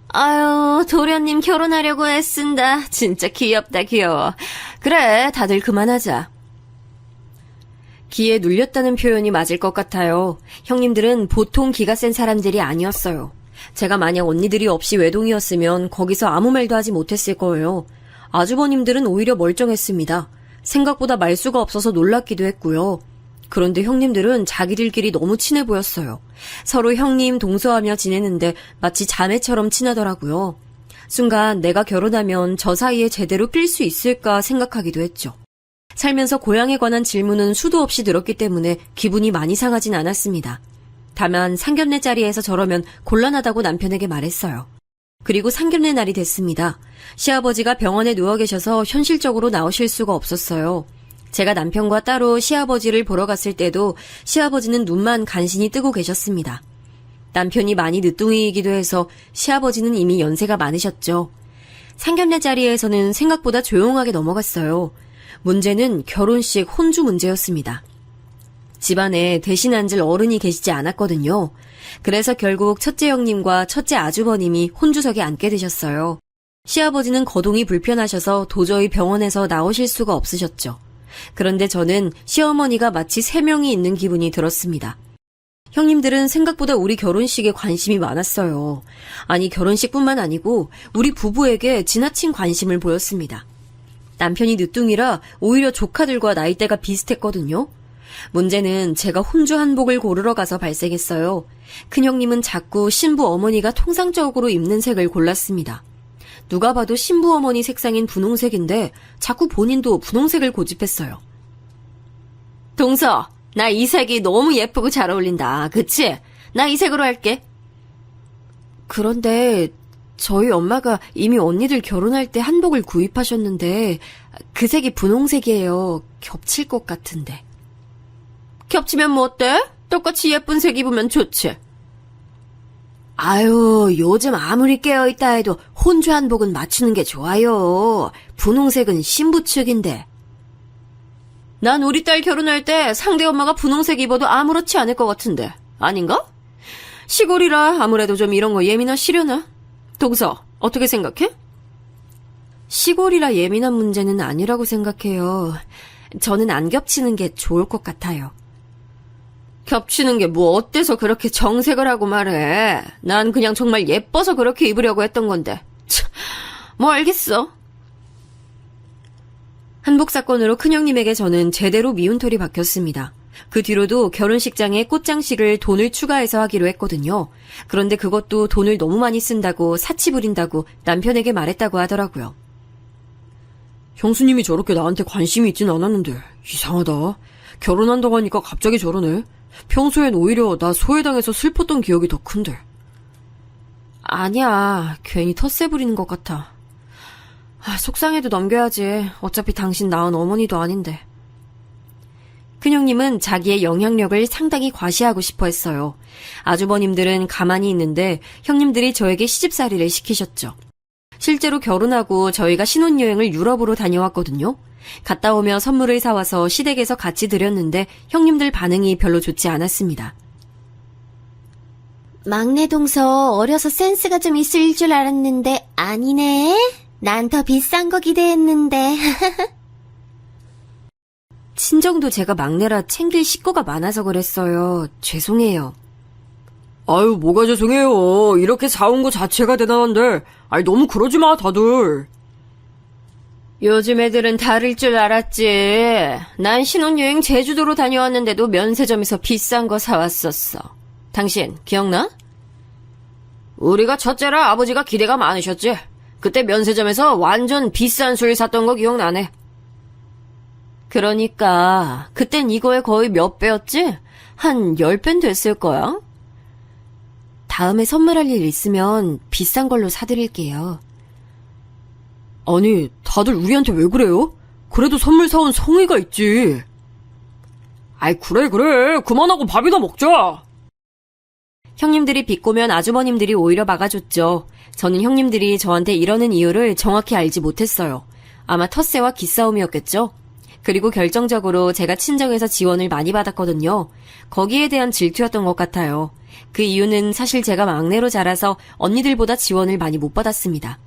B: 아유, 도련님 결혼하려고 애쓴다. 진짜 귀엽다, 귀여워. 그래, 다들 그만하자. 기에 눌렸다는 표현이 맞을 것 같아요. 형님들은 보통 기가 센 사람들이 아니었어요. 제가 만약 언니들이 없이 외동이었으면 거기서 아무 말도 하지 못했을 거예요. 아주버님들은 오히려 멀쩡했습니다. 생각보다 말수가 없어서 놀랍기도 했고요. 그런데 형님들은 자기들끼리 너무 친해 보였어요. 서로 형님, 동서하며 지내는데 마치 자매처럼 친하더라고요. 순간 내가 결혼하면 저 사이에 제대로 낄 수 있을까 생각하기도 했죠. 살면서 고향에 관한 질문은 수도 없이 들었기 때문에 기분이 많이 상하진 않았습니다. 다만 상견례 자리에서 저러면 곤란하다고 남편에게 말했어요. 그리고 상견례 날이 됐습니다. 시아버지가 병원에 누워 계셔서 현실적으로 나오실 수가 없었어요. 제가 남편과 따로 시아버지를 보러 갔을 때도 시아버지는 눈만 간신히 뜨고 계셨습니다. 남편이 많이 늦둥이이기도 해서 시아버지는 이미 연세가 많으셨죠. 상견례 자리에서는 생각보다 조용하게 넘어갔어요. 문제는 결혼식 혼주 문제였습니다. 집안에 대신 앉을 어른이 계시지 않았거든요. 그래서 결국 첫째 형님과 첫째 아주버님이 혼주석에 앉게 되셨어요. 시아버지는 거동이 불편하셔서 도저히 병원에서 나오실 수가 없으셨죠. 그런데 저는 시어머니가 마치 3명이 있는 기분이 들었습니다. 형님들은 생각보다 우리 결혼식에 관심이 많았어요. 아니, 결혼식뿐만 아니고 우리 부부에게 지나친 관심을 보였습니다. 남편이 늦둥이라 오히려 조카들과 나이대가 비슷했거든요. 문제는 제가 혼주 한복을 고르러 가서 발생했어요. 큰형님은 자꾸 신부 어머니가 통상적으로 입는 색을 골랐습니다. 누가 봐도 신부 어머니 색상인 분홍색인데 자꾸 본인도 분홍색을 고집했어요. 동서, 나 이 색이 너무 예쁘고 잘 어울린다. 그치? 나 이 색으로 할게. 그런데 저희 엄마가 이미 언니들 결혼할 때 한복을 구입하셨는데 그 색이 분홍색이에요. 겹칠 것 같은데. 겹치면 뭐 어때? 똑같이 예쁜 색 입으면 좋지. 아유, 요즘 아무리 깨어있다 해도 혼주 한복은 맞추는 게 좋아요. 분홍색은 신부 측인데. 난 우리 딸 결혼할 때 상대 엄마가 분홍색 입어도 아무렇지 않을 것 같은데. 아닌가? 시골이라 아무래도 좀 이런 거 예민하시려나? 동서, 어떻게 생각해? 시골이라 예민한 문제는 아니라고 생각해요. 저는 안 겹치는 게 좋을 것 같아요. 겹치는 게 뭐 어때서 그렇게 정색을 하고 말해. 난 그냥 정말 예뻐서 그렇게 입으려고 했던 건데. 참, 뭐 알겠어. 한복 사건으로 큰형님에게 저는 제대로 미운털이 박혔습니다. 그 뒤로도 결혼식장에 꽃장식을 돈을 추가해서 하기로 했거든요. 그런데 그것도 돈을 너무 많이 쓴다고 사치 부린다고 남편에게 말했다고 하더라고요. 형수님이 저렇게 나한테 관심이 있진 않았는데 이상하다. 결혼한다고 하니까 갑자기 저러네. 평소엔 오히려 나 소외당해서 슬펐던 기억이 더 큰데. 아니야. 괜히 텃세 부리는 것 같아. 속상해도 넘겨야지. 어차피 당신 낳은 어머니도 아닌데. 큰형님은 자기의 영향력을 상당히 과시하고 싶어 했어요. 아주버님들은 가만히 있는데 형님들이 저에게 시집살이를 시키셨죠. 실제로 결혼하고 저희가 신혼여행을 유럽으로 다녀왔거든요. 갔다 오며 선물을 사와서 시댁에서 같이 드렸는데 형님들 반응이 별로 좋지 않았습니다.
C: 막내 동서 어려서 센스가 좀 있을 줄 알았는데 아니네. 난 더 비싼 거 기대했는데.
B: 친정도 제가 막내라 챙길 식구가 많아서 그랬어요. 죄송해요.
D: 아유, 뭐가 죄송해요. 이렇게 사온 거 자체가 대단한데. 아니, 너무 그러지 마, 다들.
B: 요즘 애들은 다를 줄 알았지. 난 신혼여행 제주도로 다녀왔는데도 면세점에서 비싼 거 사왔었어. 당신 기억나? 우리가 첫째라 아버지가 기대가 많으셨지. 그때 면세점에서 완전 비싼 술 샀던 거 기억나네. 그러니까 그땐 이거에 거의 몇 배였지? 한 10배는 됐을 거야. 다음에 선물할 일 있으면 비싼 걸로 사드릴게요.
D: 아니, 다들 우리한테 왜 그래요? 그래도 선물 사온 성의가 있지. 아이, 그래. 그만하고 밥이나 먹자.
B: 형님들이 비꼬면 아주버님들이 오히려 막아줬죠. 저는 형님들이 저한테 이러는 이유를 정확히 알지 못했어요. 아마 텃세와 기싸움이었겠죠. 그리고 결정적으로 제가 친정에서 지원을 많이 받았거든요. 거기에 대한 질투였던 것 같아요. 그 이유는 사실 제가 막내로 자라서 언니들보다 지원을 많이 못 받았습니다.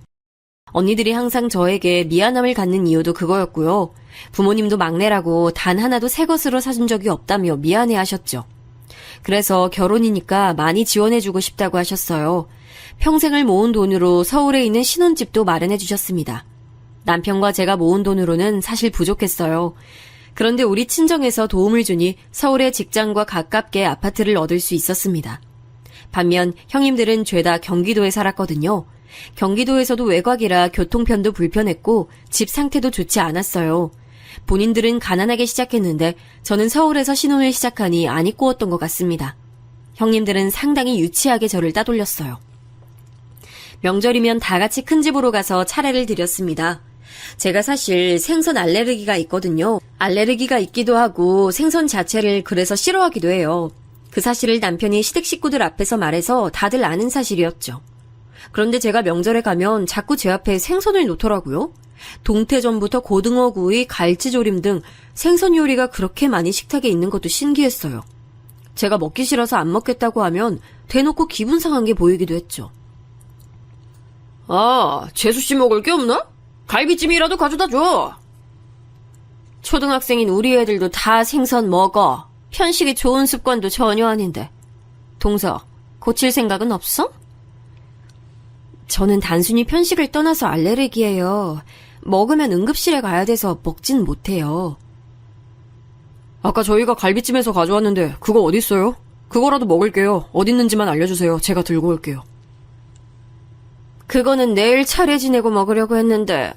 B: 언니들이 항상 저에게 미안함을 갖는 이유도 그거였고요. 부모님도 막내라고 단 하나도 새 것으로 사준 적이 없다며 미안해하셨죠. 그래서 결혼이니까 많이 지원해주고 싶다고 하셨어요. 평생을 모은 돈으로 서울에 있는 신혼집도 마련해 주셨습니다. 남편과 제가 모은 돈으로는 사실 부족했어요. 그런데 우리 친정에서 도움을 주니 서울의 직장과 가깝게 아파트를 얻을 수 있었습니다. 반면 형님들은 죄다 경기도에 살았거든요. 경기도에서도 외곽이라 교통편도 불편했고 집 상태도 좋지 않았어요. 본인들은 가난하게 시작했는데 저는 서울에서 신혼을 시작하니 안 이꼬웠던 것 같습니다. 형님들은 상당히 유치하게 저를 따돌렸어요. 명절이면 다 같이 큰 집으로 가서 차례를 드렸습니다. 제가 사실 생선 알레르기가 있거든요. 알레르기가 있기도 하고 생선 자체를 그래서 싫어하기도 해요. 그 사실을 남편이 시댁 식구들 앞에서 말해서 다들 아는 사실이었죠. 그런데 제가 명절에 가면 자꾸 제 앞에 생선을 놓더라고요. 동태전부터 고등어구이, 갈치조림 등 생선 요리가 그렇게 많이 식탁에 있는 것도 신기했어요. 제가 먹기 싫어서 안 먹겠다고 하면 대놓고 기분 상한 게 보이기도 했죠.
D: 아, 재수씨 먹을 게 없나? 갈비찜이라도 가져다 줘.
B: 초등학생인 우리 애들도 다 생선 먹어. 편식이 좋은 습관도 전혀 아닌데. 동서, 고칠 생각은 없어? 저는 단순히 편식을 떠나서 알레르기예요. 먹으면 응급실에 가야 돼서 먹진 못해요.
D: 아까 저희가 갈비찜에서 가져왔는데 그거 어딨어요? 그거라도 먹을게요. 어딨는지만 알려주세요. 제가 들고 올게요.
B: 그거는 내일 차례 지내고 먹으려고 했는데,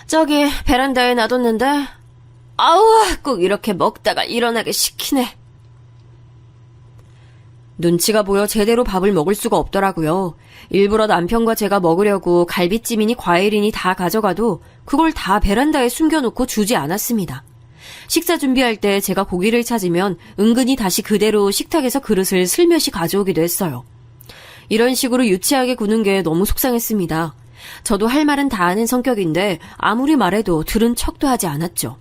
B: 저기 베란다에 놔뒀는데, 꼭 이렇게 먹다가 일어나게 시키네. 눈치가 보여 제대로 밥을 먹을 수가 없더라고요. 일부러 남편과 제가 먹으려고 갈비찜이니 과일이니 다 가져가도 그걸 다 베란다에 숨겨놓고 주지 않았습니다. 식사 준비할 때 제가 고기를 찾으면 은근히 다시 그대로 식탁에서 그릇을 슬며시 가져오기도 했어요. 이런 식으로 유치하게 구는 게 너무 속상했습니다. 저도 할 말은 다 하는 성격인데 아무리 말해도 들은 척도 하지 않았죠.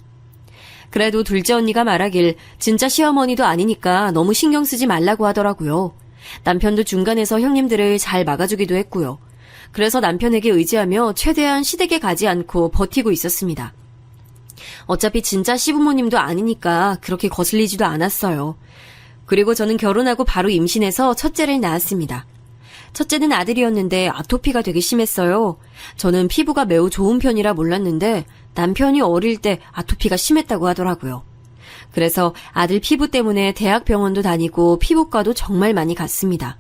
B: 그래도 둘째 언니가 말하길 진짜 시어머니도 아니니까 너무 신경 쓰지 말라고 하더라고요. 남편도 중간에서 형님들을 잘 막아주기도 했고요. 그래서 남편에게 의지하며 최대한 시댁에 가지 않고 버티고 있었습니다. 어차피 진짜 시부모님도 아니니까 그렇게 거슬리지도 않았어요. 그리고 저는 결혼하고 바로 임신해서 첫째를 낳았습니다. 첫째는 아들이었는데 아토피가 되게 심했어요. 저는 피부가 매우 좋은 편이라 몰랐는데 남편이 어릴 때 아토피가 심했다고 하더라고요. 그래서 아들 피부 때문에 대학병원도 다니고 피부과도 정말 많이 갔습니다.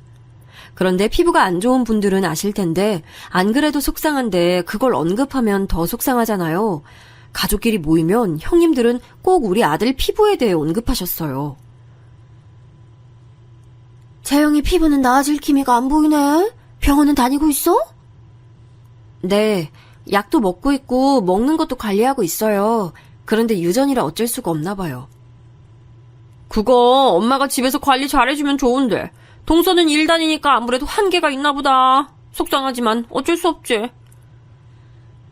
B: 그런데 피부가 안 좋은 분들은 아실 텐데 안 그래도 속상한데 그걸 언급하면 더 속상하잖아요. 가족끼리 모이면 형님들은 꼭 우리 아들 피부에 대해 언급하셨어요.
C: 재영이 피부는 나아질 기미가 안 보이네. 병원은 다니고 있어?
B: 네, 약도 먹고 있고 먹는 것도 관리하고 있어요. 그런데 유전이라 어쩔 수가 없나 봐요.
D: 그거 엄마가 집에서 관리 잘해주면 좋은데. 동서는 일 다니니까 아무래도 한계가 있나 보다. 속상하지만 어쩔 수 없지.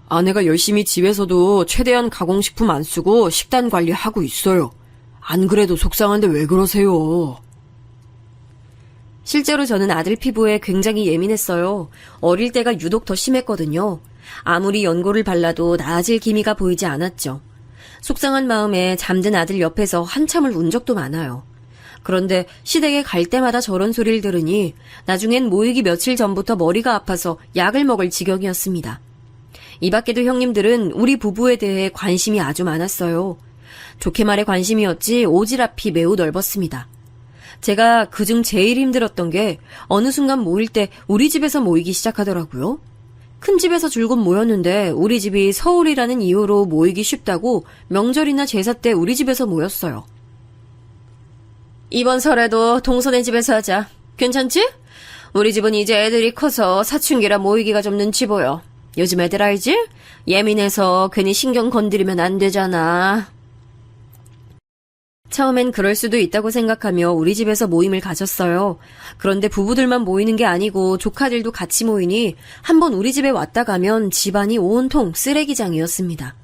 D: 아내가 열심히 집에서도 최대한 가공식품 안 쓰고 식단 관리하고 있어요. 안 그래도 속상한데 왜 그러세요?
B: 실제로 저는 아들 피부에 굉장히 예민했어요. 어릴 때가 유독 더 심했거든요. 아무리 연고를 발라도 나아질 기미가 보이지 않았죠. 속상한 마음에 잠든 아들 옆에서 한참을 운 적도 많아요. 그런데 시댁에 갈 때마다 저런 소리를 들으니 나중엔 모이기 며칠 전부터 머리가 아파서 약을 먹을 지경이었습니다. 이 밖에도 형님들은 우리 부부에 대해 관심이 아주 많았어요. 좋게 말해 관심이었지 오지랖이 매우 넓었습니다. 제가 그중 제일 힘들었던 게 어느 순간 모일 때 우리 집에서 모이기 시작하더라고요. 큰 집에서 줄곧 모였는데 우리 집이 서울이라는 이유로 모이기 쉽다고 명절이나 제사 때 우리 집에서 모였어요. 이번 설에도 동서네 집에서 하자. 괜찮지? 우리 집은 이제 애들이 커서 사춘기라 모이기가 좀 눈치 보여. 요즘 애들 알지? 예민해서 괜히 신경 건드리면 안 되잖아. 처음엔 그럴 수도 있다고 생각하며 우리 집에서 모임을 가졌어요. 그런데 부부들만 모이는 게 아니고 조카들도 같이 모이니 한번 우리 집에 왔다 가면 집안이 온통 쓰레기장이었습니다.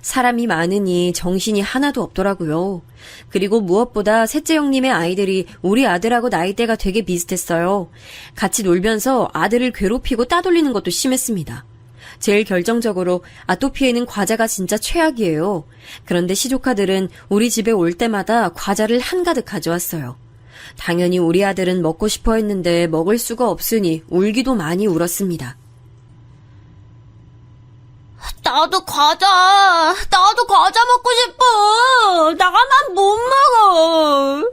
B: 사람이 많으니 정신이 하나도 없더라고요. 그리고 무엇보다 셋째 형님의 아이들이 우리 아들하고 나이대가 되게 비슷했어요. 같이 놀면서 아들을 괴롭히고 따돌리는 것도 심했습니다. 제일 결정적으로 아토피에는 과자가 진짜 최악이에요. 그런데 시조카들은 우리 집에 올 때마다 과자를 한가득 가져왔어요. 당연히 우리 아들은 먹고 싶어 했는데 먹을 수가 없으니 울기도 많이 울었습니다.
C: 나도 과자 먹고 싶어. 나만 못 먹어.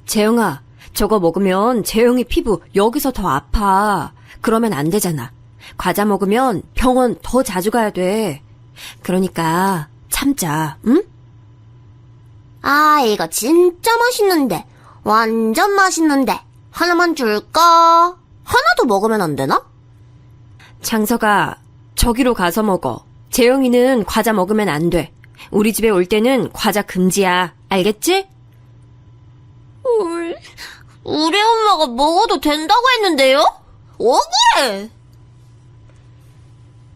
B: 재영아, 저거 먹으면 재영이 피부 여기서 더 아파. 그러면 안 되잖아. 과자 먹으면 병원 더 자주 가야 돼. 그러니까 참자, 응?
C: 아, 이거 진짜 맛있는데. 완전 맛있는데. 하나만 줄까? 하나도 먹으면 안 되나?
B: 장서가 저기로 가서 먹어. 재영이는 과자 먹으면 안 돼. 우리 집에 올 때는 과자 금지야. 알겠지?
C: 우리 엄마가 먹어도 된다고 했는데요? 억울해.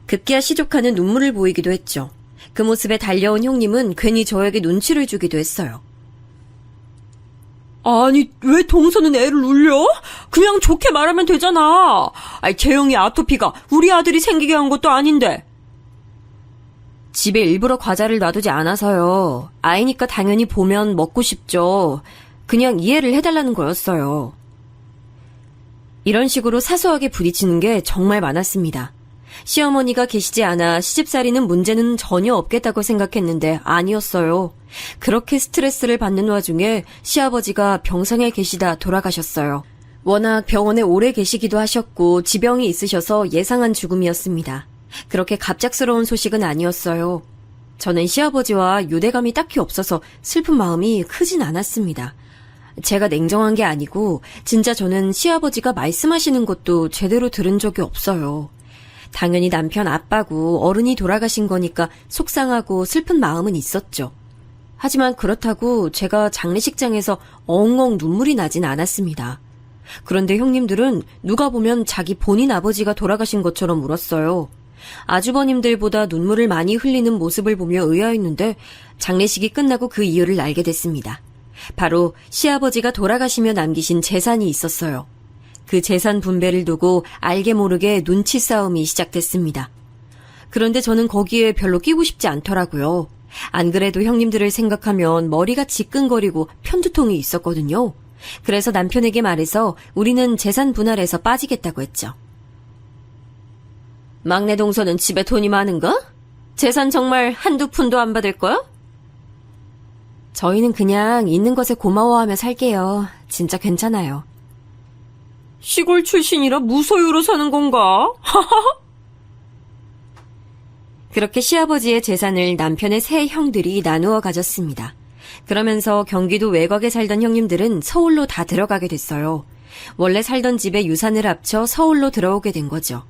B: 급기야 시조카는 눈물을 보이기도 했죠. 그 모습에 달려온 형님은 괜히 저에게 눈치를 주기도 했어요.
D: 아니, 왜 동서는 애를 울려? 그냥 좋게 말하면 되잖아. 아니, 재영이 아토피가 우리 아들이 생기게 한 것도 아닌데.
B: 집에 일부러 과자를 놔두지 않아서요. 아이니까 당연히 보면 먹고 싶죠. 그냥 이해를 해달라는 거였어요. 이런 식으로 사소하게 부딪히는 게 정말 많았습니다. 시어머니가 계시지 않아 시집살이는 문제는 전혀 없겠다고 생각했는데 아니었어요. 그렇게 스트레스를 받는 와중에 시아버지가 병상에 계시다 돌아가셨어요. 워낙 병원에 오래 계시기도 하셨고 지병이 있으셔서 예상한 죽음이었습니다. 그렇게 갑작스러운 소식은 아니었어요. 저는 시아버지와 유대감이 딱히 없어서 슬픈 마음이 크진 않았습니다. 제가 냉정한 게 아니고 진짜 저는 시아버지가 말씀하시는 것도 제대로 들은 적이 없어요. 당연히 남편 아빠고 어른이 돌아가신 거니까 속상하고 슬픈 마음은 있었죠. 하지만 그렇다고 제가 장례식장에서 엉엉 눈물이 나진 않았습니다. 그런데 형님들은 누가 보면 자기 본인 아버지가 돌아가신 것처럼 울었어요. 아주버님들보다 눈물을 많이 흘리는 모습을 보며 의아했는데 장례식이 끝나고 그 이유를 알게 됐습니다. 바로 시아버지가 돌아가시며 남기신 재산이 있었어요. 그 재산 분배를 두고 알게 모르게 눈치 싸움이 시작됐습니다. 그런데 저는 거기에 별로 끼고 싶지 않더라고요. 안 그래도 형님들을 생각하면 머리가 지끈거리고 편두통이 있었거든요. 그래서 남편에게 말해서 우리는 재산 분할에서 빠지겠다고 했죠. 막내 동서는 집에 돈이 많은가? 재산 정말 한두 푼도 안 받을 거야? 저희는 그냥 있는 것에 고마워하며 살게요. 진짜 괜찮아요.
D: 시골 출신이라 무소유로 사는 건가?
B: 그렇게 시아버지의 재산을 남편의 세 형들이 나누어 가졌습니다. 그러면서 경기도 외곽에 살던 형님들은 서울로 다 들어가게 됐어요. 원래 살던 집에 유산을 합쳐 서울로 들어오게 된 거죠.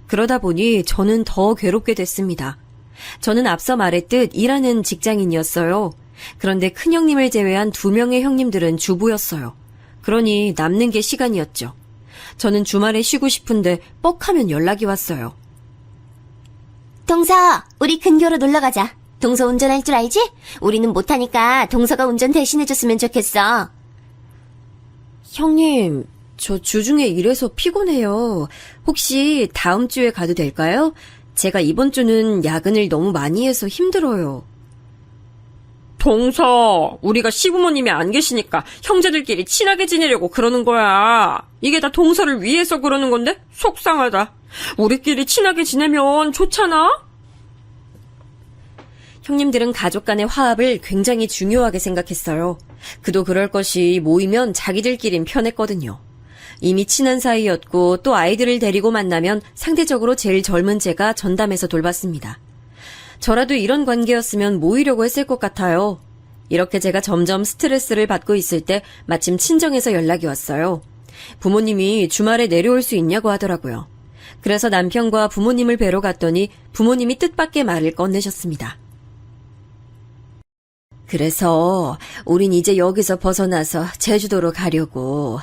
B: 그러다 보니 저는 더 괴롭게 됐습니다. 저는 앞서 말했듯 일하는 직장인이었어요. 그런데 큰형님을 제외한 2명의 형님들은 주부였어요. 그러니 남는 게 시간이었죠. 저는 주말에 쉬고 싶은데 뻑하면 연락이 왔어요.
C: 동서, 우리 근교로 놀러 가자. 동서 운전할 줄 알지? 우리는 못하니까 동서가 운전 대신해줬으면 좋겠어.
B: 형님, 저 주중에 일해서 피곤해요. 혹시 다음 주에 가도 될까요? 제가 이번 주는 야근을 너무 많이 해서 힘들어요.
D: 동서, 우리가 시부모님이 안 계시니까 형제들끼리 친하게 지내려고 그러는 거야. 이게 다 동서를 위해서 그러는 건데 속상하다. 우리끼리 친하게 지내면 좋잖아?
B: 형님들은 가족 간의 화합을 굉장히 중요하게 생각했어요. 그도 그럴 것이 모이면 자기들끼린 편했거든요. 이미 친한 사이였고 또 아이들을 데리고 만나면 상대적으로 제일 젊은 제가 전담해서 돌봤습니다. 저라도 이런 관계였으면 모이려고 했을 것 같아요. 이렇게 제가 점점 스트레스를 받고 있을 때 마침 친정에서 연락이 왔어요. 부모님이 주말에 내려올 수 있냐고 하더라고요. 그래서 남편과 부모님을 뵈러 갔더니 부모님이 뜻밖의 말을 꺼내셨습니다. 그래서 우린 이제 여기서 벗어나서 제주도로 가려고.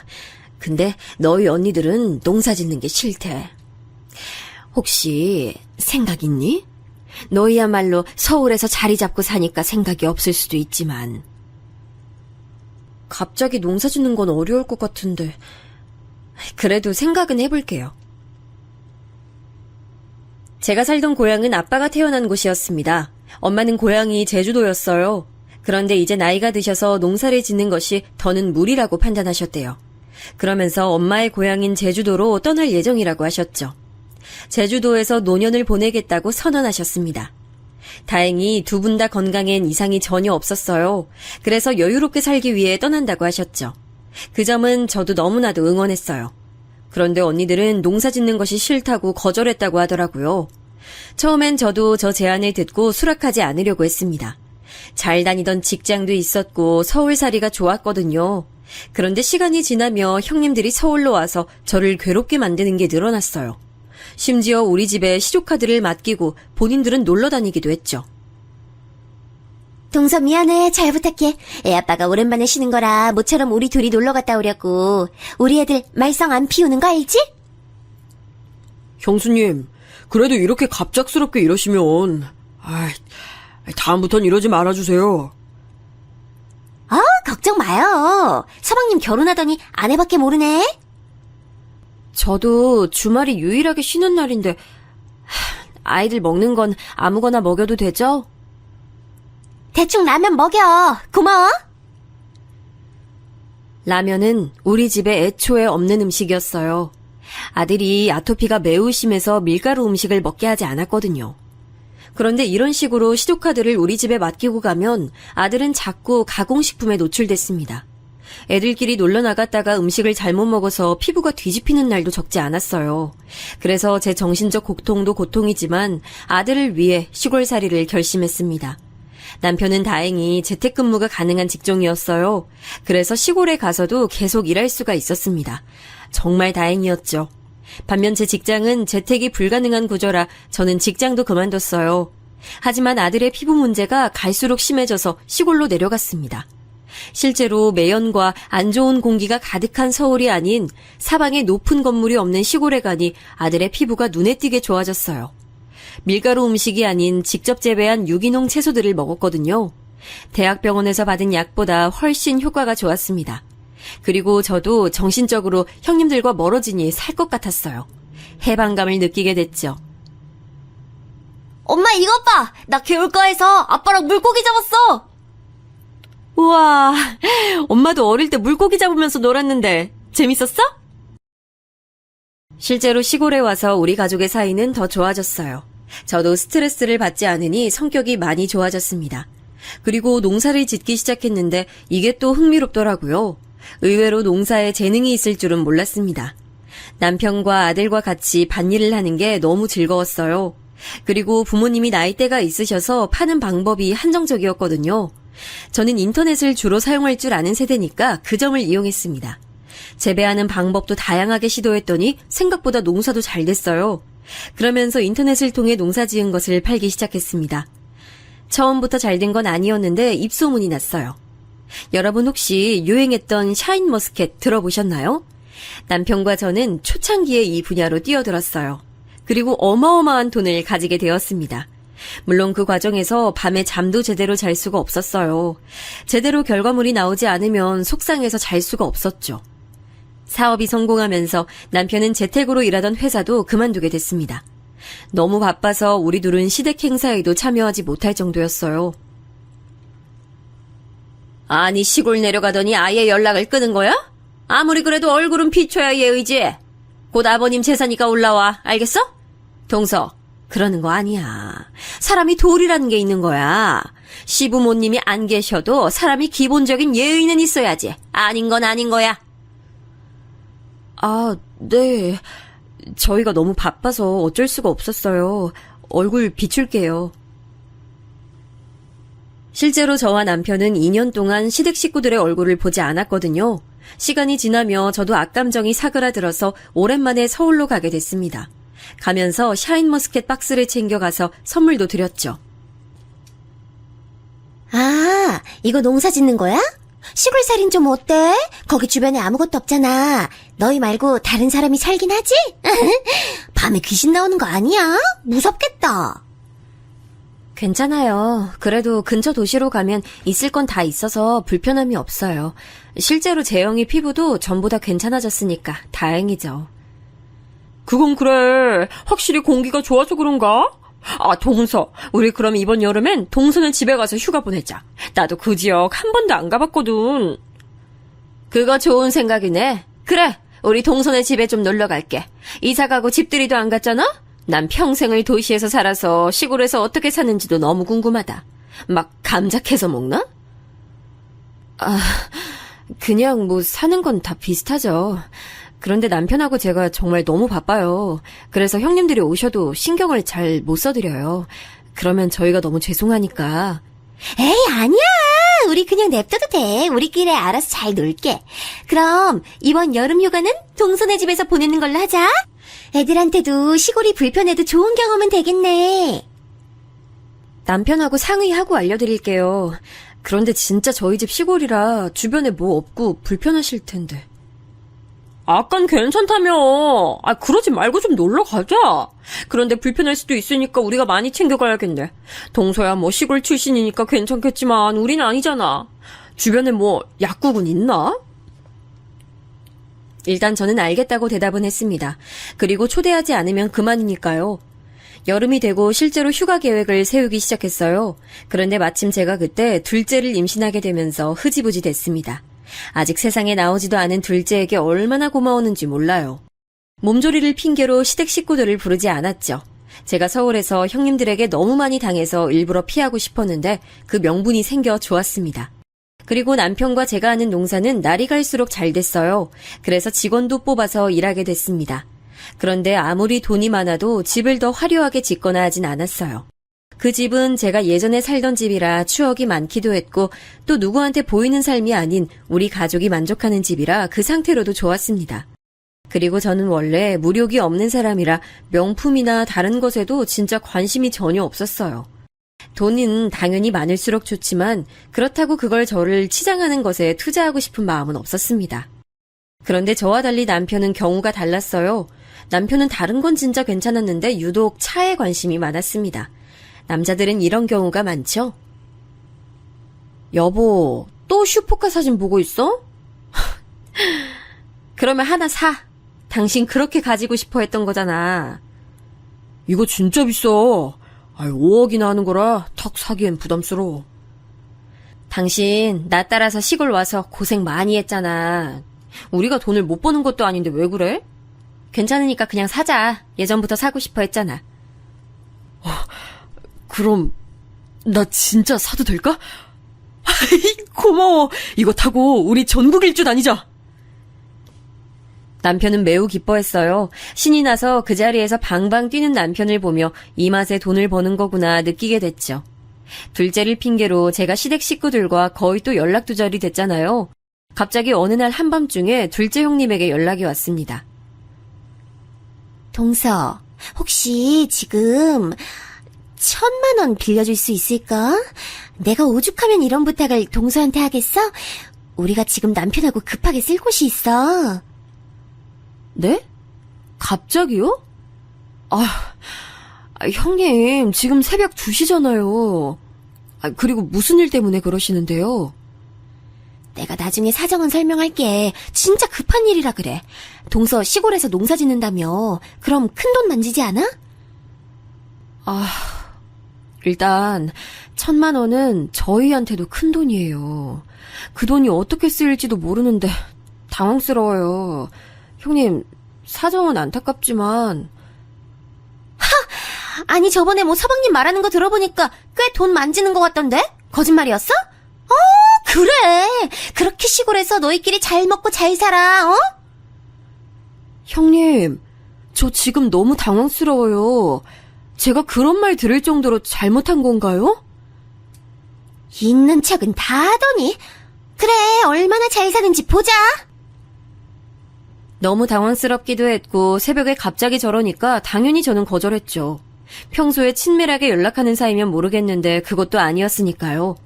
B: 근데 너희 언니들은 농사 짓는 게 싫대. 혹시 생각 있니? 너희야말로 서울에서 자리 잡고 사니까 생각이 없을 수도 있지만. 갑자기 농사 짓는 건 어려울 것 같은데. 그래도 생각은 해볼게요. 제가 살던 고향은 아빠가 태어난 곳이었습니다. 엄마는 고향이 제주도였어요. 그런데 이제 나이가 드셔서 농사를 짓는 것이 더는 무리라고 판단하셨대요. 그러면서 엄마의 고향인 제주도로 떠날 예정이라고 하셨죠. 제주도에서 노년을 보내겠다고 선언하셨습니다. 다행히 두 분 다 건강엔 이상이 전혀 없었어요. 그래서 여유롭게 살기 위해 떠난다고 하셨죠. 그 점은 저도 너무나도 응원했어요. 그런데 언니들은 농사 짓는 것이 싫다고 거절했다고 하더라고요. 처음엔 저도 저 제안을 듣고 수락하지 않으려고 했습니다. 잘 다니던 직장도 있었고 서울살이가 좋았거든요. 그런데 시간이 지나며 형님들이 서울로 와서 저를 괴롭게 만드는 게 늘어났어요. 심지어 우리 집에 시조카드를 맡기고 본인들은 놀러 다니기도 했죠.
C: 동서 미안해. 잘 부탁해. 애아빠가 오랜만에 쉬는 거라 모처럼 우리 둘이 놀러 갔다 오려고. 우리 애들 말썽 안 피우는 거 알지?
D: 형수님, 그래도 이렇게 갑작스럽게 이러시면 다음부턴 이러지 말아주세요.
C: 걱정 마요. 서방님 결혼하더니 아내밖에 모르네.
B: 저도 주말이 유일하게 쉬는 날인데 아이들 먹는 건 아무거나 먹여도 되죠?
C: 대충 라면 먹여. 고마워.
B: 라면은 우리 집에 애초에 없는 음식이었어요. 아들이 아토피가 매우 심해서 밀가루 음식을 먹게 하지 않았거든요. 그런데 이런 식으로 시조카드를 우리 집에 맡기고 가면 아들은 자꾸 가공식품에 노출됐습니다. 애들끼리 놀러 나갔다가 음식을 잘못 먹어서 피부가 뒤집히는 날도 적지 않았어요. 그래서 제 정신적 고통도 고통이지만 아들을 위해 시골살이를 결심했습니다. 남편은 다행히 재택근무가 가능한 직종이었어요. 그래서 시골에 가서도 계속 일할 수가 있었습니다. 정말 다행이었죠. 반면 제 직장은 재택이 불가능한 구조라 저는 직장도 그만뒀어요. 하지만 아들의 피부 문제가 갈수록 심해져서 시골로 내려갔습니다. 실제로 매연과 안 좋은 공기가 가득한 서울이 아닌 사방에 높은 건물이 없는 시골에 가니 아들의 피부가 눈에 띄게 좋아졌어요. 밀가루 음식이 아닌 직접 재배한 유기농 채소들을 먹었거든요. 대학병원에서 받은 약보다 훨씬 효과가 좋았습니다. 그리고 저도 정신적으로 형님들과 멀어지니 살 것 같았어요. 해방감을 느끼게 됐죠.
C: 엄마 이것 봐. 나 개울가에서 아빠랑 물고기 잡았어.
B: 우와, 엄마도 어릴 때 물고기 잡으면서 놀았는데 재밌었어? 실제로 시골에 와서 우리 가족의 사이는 더 좋아졌어요. 저도 스트레스를 받지 않으니 성격이 많이 좋아졌습니다. 그리고 농사를 짓기 시작했는데 이게 또 흥미롭더라고요. 의외로 농사에 재능이 있을 줄은 몰랐습니다. 남편과 아들과 같이 밭일을 하는 게 너무 즐거웠어요. 그리고 부모님이 나이대가 있으셔서 파는 방법이 한정적이었거든요. 저는 인터넷을 주로 사용할 줄 아는 세대니까 그 점을 이용했습니다. 재배하는 방법도 다양하게 시도했더니 생각보다 농사도 잘 됐어요. 그러면서 인터넷을 통해 농사 지은 것을 팔기 시작했습니다. 처음부터 잘 된 건 아니었는데 입소문이 났어요. 여러분 혹시 유행했던 샤인머스켓 들어보셨나요? 남편과 저는 초창기에 이 분야로 뛰어들었어요. 그리고 어마어마한 돈을 가지게 되었습니다. 물론 그 과정에서 밤에 잠도 제대로 잘 수가 없었어요. 제대로 결과물이 나오지 않으면 속상해서 잘 수가 없었죠. 사업이 성공하면서 남편은 재택으로 일하던 회사도 그만두게 됐습니다. 너무 바빠서 우리 둘은 시댁 행사에도 참여하지 못할 정도였어요. 아니 시골 내려가더니 아예 연락을 끊은 거야? 아무리 그래도 얼굴은 비춰야 얘의지. 곧 아버님 제사니까 올라와. 알겠어? 동서, 그러는 거 아니야. 사람이 도리라는 게 있는 거야. 시부모님이 안 계셔도 사람이 기본적인 예의는 있어야지. 아닌 건 아닌 거야. 아, 네. 저희가 너무 바빠서 어쩔 수가 없었어요. 얼굴 비출게요. 실제로 저와 남편은 2년 동안 시댁 식구들의 얼굴을 보지 않았거든요. 시간이 지나며 저도 악감정이 사그라들어서 오랜만에 서울로 가게 됐습니다. 가면서 샤인머스켓 박스를 챙겨가서 선물도 드렸죠.
C: 아, 이거 농사 짓는 거야? 시골살인 좀 어때? 거기 주변에 아무것도 없잖아. 너희 말고 다른 사람이 살긴 하지? 밤에 귀신 나오는 거 아니야? 무섭겠다.
B: 괜찮아요. 그래도 근처 도시로 가면 있을 건 다 있어서 불편함이 없어요. 실제로 재영이 피부도 전보다 괜찮아졌으니까 다행이죠.
D: 그건 그래. 확실히 공기가 좋아서 그런가? 아, 동서. 우리 그럼 이번 여름엔 동서네 집에 가서 휴가 보내자. 나도 그 지역 한 번도 안 가봤거든.
B: 그거 좋은 생각이네. 그래, 우리 동서네 집에 좀 놀러 갈게. 이사 가고 집들이도 안 갔잖아? 난 평생을 도시에서 살아서 시골에서 어떻게 사는지도 너무 궁금하다. 막 감자 캐서 먹나? 아, 그냥 뭐 사는 건 다 비슷하죠. 그런데 남편하고 제가 정말 너무 바빠요. 그래서 형님들이 오셔도 신경을 잘 못 써드려요. 그러면 저희가 너무 죄송하니까.
C: 에이, 아니야. 우리 그냥 냅둬도 돼. 우리끼리 알아서 잘 놀게. 그럼 이번 여름 휴가는 동서네 집에서 보내는 걸로 하자. 애들한테도 시골이 불편해도 좋은 경험은 되겠네.
B: 남편하고 상의하고 알려드릴게요. 그런데 진짜 저희 집 시골이라 주변에 뭐 없고 불편하실 텐데.
D: 아깐 괜찮다며. 아, 그러지 말고 좀 놀러 가자. 그런데 불편할 수도 있으니까 우리가 많이 챙겨가야겠네. 동서야 뭐 시골 출신이니까 괜찮겠지만 우린 아니잖아. 주변에 뭐 약국은 있나?
B: 일단 저는 알겠다고 대답은 했습니다. 그리고 초대하지 않으면 그만이니까요. 여름이 되고 실제로 휴가 계획을 세우기 시작했어요. 그런데 마침 제가 그때 둘째를 임신하게 되면서 흐지부지 됐습니다. 아직 세상에 나오지도 않은 둘째에게 얼마나 고마웠는지 몰라요. 몸조리를 핑계로 시댁 식구들을 부르지 않았죠. 제가 서울에서 형님들에게 너무 많이 당해서 일부러 피하고 싶었는데 그 명분이 생겨 좋았습니다. 그리고 남편과 제가 하는 농사는 날이 갈수록 잘 됐어요. 그래서 직원도 뽑아서 일하게 됐습니다. 그런데 아무리 돈이 많아도 집을 더 화려하게 짓거나 하진 않았어요. 그 집은 제가 예전에 살던 집이라 추억이 많기도 했고 또 누구한테 보이는 삶이 아닌 우리 가족이 만족하는 집이라 그 상태로도 좋았습니다. 그리고 저는 원래 무력이 없는 사람이라 명품이나 다른 것에도 진짜 관심이 전혀 없었어요. 돈은 당연히 많을수록 좋지만 그렇다고 그걸 저를 치장하는 것에 투자하고 싶은 마음은 없었습니다. 그런데 저와 달리 남편은 경우가 달랐어요. 남편은 다른 건 진짜 괜찮았는데 유독 차에 관심이 많았습니다. 남자들은 이런 경우가 많죠? 여보, 또 슈퍼카 사진 보고 있어? 그러면 하나 사. 당신 그렇게 가지고 싶어 했던 거잖아.
D: 이거 진짜 비싸. 5억이나 하는 거라 탁 사기엔 부담스러워.
B: 당신 나 따라서 시골 와서 고생 많이 했잖아. 우리가 돈을 못 버는 것도 아닌데 왜 그래? 괜찮으니까 그냥 사자. 예전부터 사고 싶어 했잖아.
D: 그럼 나 진짜 사도 될까? 고마워. 이거 타고 우리 전국 일주 다니자.
B: 남편은 매우 기뻐했어요. 신이 나서 그 자리에서 방방 뛰는 남편을 보며 이 맛에 돈을 버는 거구나 느끼게 됐죠. 둘째를 핑계로 제가 시댁 식구들과 거의 또 연락두절이 됐잖아요. 갑자기 어느 날 한밤중에 둘째 형님에게 연락이 왔습니다.
C: 동서, 혹시 지금 1,000만 원 빌려줄 수 있을까? 내가 오죽하면 이런 부탁을 동서한테 하겠어? 우리가 지금 남편하고 급하게 쓸 곳이 있어.
B: 네? 갑자기요? 형님, 지금 새벽 2시잖아요. 그리고 무슨 일 때문에 그러시는데요?
C: 내가 나중에 사정은 설명할게. 진짜 급한 일이라 그래. 동서 시골에서 농사 짓는다며. 그럼 큰돈 만지지 않아?
B: 일단 1,000만 원은 저희한테도 큰 돈이에요. 그 돈이 어떻게 쓰일지도 모르는데 당황스러워요. 형님, 사정은 안타깝지만.
C: 아니 저번에 뭐 서방님 말하는 거 들어보니까 꽤 돈 만지는 것 같던데? 거짓말이었어? 그래. 그렇게 시골에서 너희끼리 잘 먹고 잘 살아, 어?
B: 형님, 저 지금 너무 당황스러워요. 제가 그런 말 들을 정도로 잘못한 건가요?
C: 있는 척은 다 하더니. 그래, 얼마나 잘 사는지 보자.
B: 너무 당황스럽기도 했고 새벽에 갑자기 저러니까 당연히 저는 거절했죠. 평소에 친밀하게 연락하는 사이면 모르겠는데 그것도 아니었으니까요.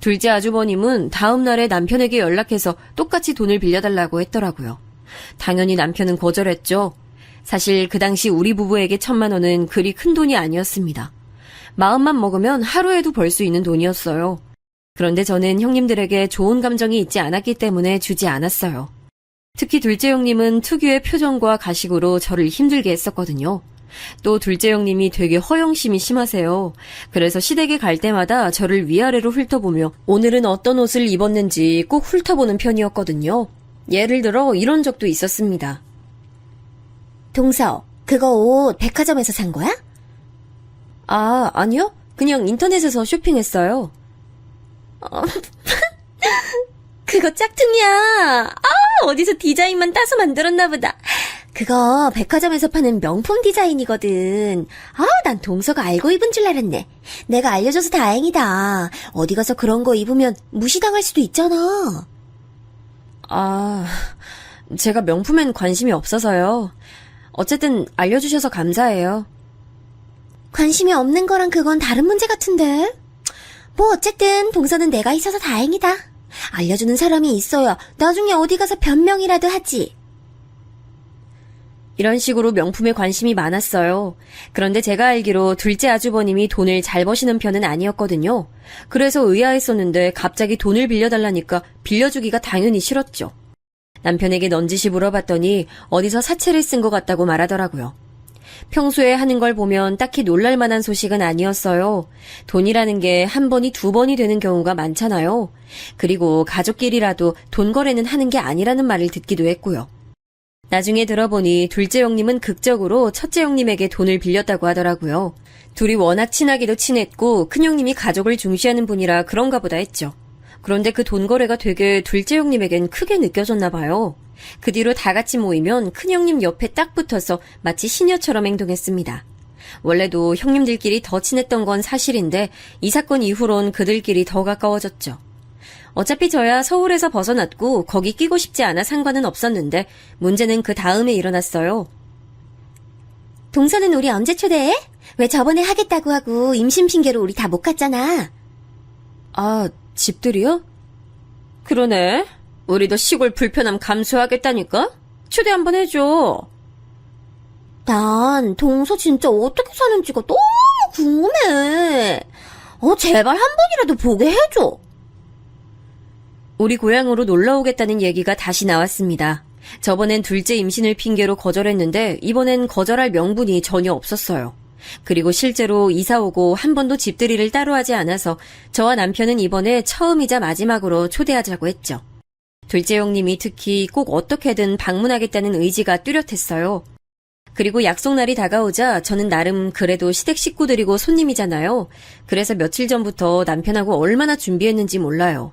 B: 둘째 아주버님은 다음 날에 남편에게 연락해서 똑같이 돈을 빌려달라고 했더라고요. 당연히 남편은 거절했죠. 사실 그 당시 우리 부부에게 1,000만 원은 그리 큰 돈이 아니었습니다. 마음만 먹으면 하루에도 벌 수 있는 돈이었어요. 그런데 저는 형님들에게 좋은 감정이 있지 않았기 때문에 주지 않았어요. 특히 둘째 형님은 특유의 표정과 가식으로 저를 힘들게 했었거든요. 또 둘째 형님이 되게 허영심이 심하세요. 그래서 시댁에 갈 때마다 저를 위아래로 훑어보며 오늘은 어떤 옷을 입었는지 꼭 훑어보는 편이었거든요. 예를 들어 이런 적도 있었습니다.
C: 동서, 그거 옷 백화점에서 산 거야?
B: 아니요. 그냥 인터넷에서 쇼핑했어요.
C: 그거 짝퉁이야. 어디서 디자인만 따서 만들었나 보다. 그거 백화점에서 파는 명품 디자인이거든. 난 동서가 알고 입은 줄 알았네. 내가 알려줘서 다행이다. 어디 가서 그런 거 입으면 무시당할 수도 있잖아.
B: 제가 명품엔 관심이 없어서요. 어쨌든 알려주셔서 감사해요.
C: 관심이 없는 거랑 그건 다른 문제 같은데. 뭐 어쨌든 동서는 내가 있어서 다행이다. 알려주는 사람이 있어야 나중에 어디 가서 변명이라도 하지.
B: 이런 식으로 명품에 관심이 많았어요. 그런데 제가 알기로 둘째 아주버님이 돈을 잘 버시는 편은 아니었거든요. 그래서 의아했었는데 갑자기 돈을 빌려달라니까 빌려주기가 당연히 싫었죠. 남편에게 넌지시 물어봤더니 어디서 사채를 쓴 것 같다고 말하더라고요. 평소에 하는 걸 보면 딱히 놀랄 만한 소식은 아니었어요. 돈이라는 게 한 번이 두 번이 되는 경우가 많잖아요. 그리고 가족끼리라도 돈 거래는 하는 게 아니라는 말을 듣기도 했고요. 나중에 들어보니 둘째 형님은 극적으로 첫째 형님에게 돈을 빌렸다고 하더라고요. 둘이 워낙 친하기도 친했고 큰 형님이 가족을 중시하는 분이라 그런가 보다 했죠. 그런데 그 돈 거래가 되게 둘째 형님에겐 크게 느껴졌나 봐요. 그 뒤로 다 같이 모이면 큰 형님 옆에 딱 붙어서 마치 시녀처럼 행동했습니다. 원래도 형님들끼리 더 친했던 건 사실인데 이 사건 이후론 그들끼리 더 가까워졌죠. 어차피 저야 서울에서 벗어났고 거기 끼고 싶지 않아 상관은 없었는데 문제는 그 다음에 일어났어요.
C: 동서는 우리 언제 초대해? 왜 저번에 하겠다고 하고 임신 핑계로 우리 다 못 갔잖아.
B: 집들이요? 그러네. 우리도 시골 불편함 감수하겠다니까? 초대 한번 해줘.
C: 난 동서 진짜 어떻게 사는지가 너무 궁금해. 제발 한 번이라도 보게 해줘.
B: 우리 고향으로 놀러 오겠다는 얘기가 다시 나왔습니다. 저번엔 둘째 임신을 핑계로 거절했는데 이번엔 거절할 명분이 전혀 없었어요. 그리고 실제로 이사 오고 한 번도 집들이를 따로 하지 않아서 저와 남편은 이번에 처음이자 마지막으로 초대하자고 했죠. 둘째 형님이 특히 꼭 어떻게든 방문하겠다는 의지가 뚜렷했어요. 그리고 약속날이 다가오자 저는 나름 그래도 시댁 식구들이고 손님이잖아요. 그래서 며칠 전부터 남편하고 얼마나 준비했는지 몰라요.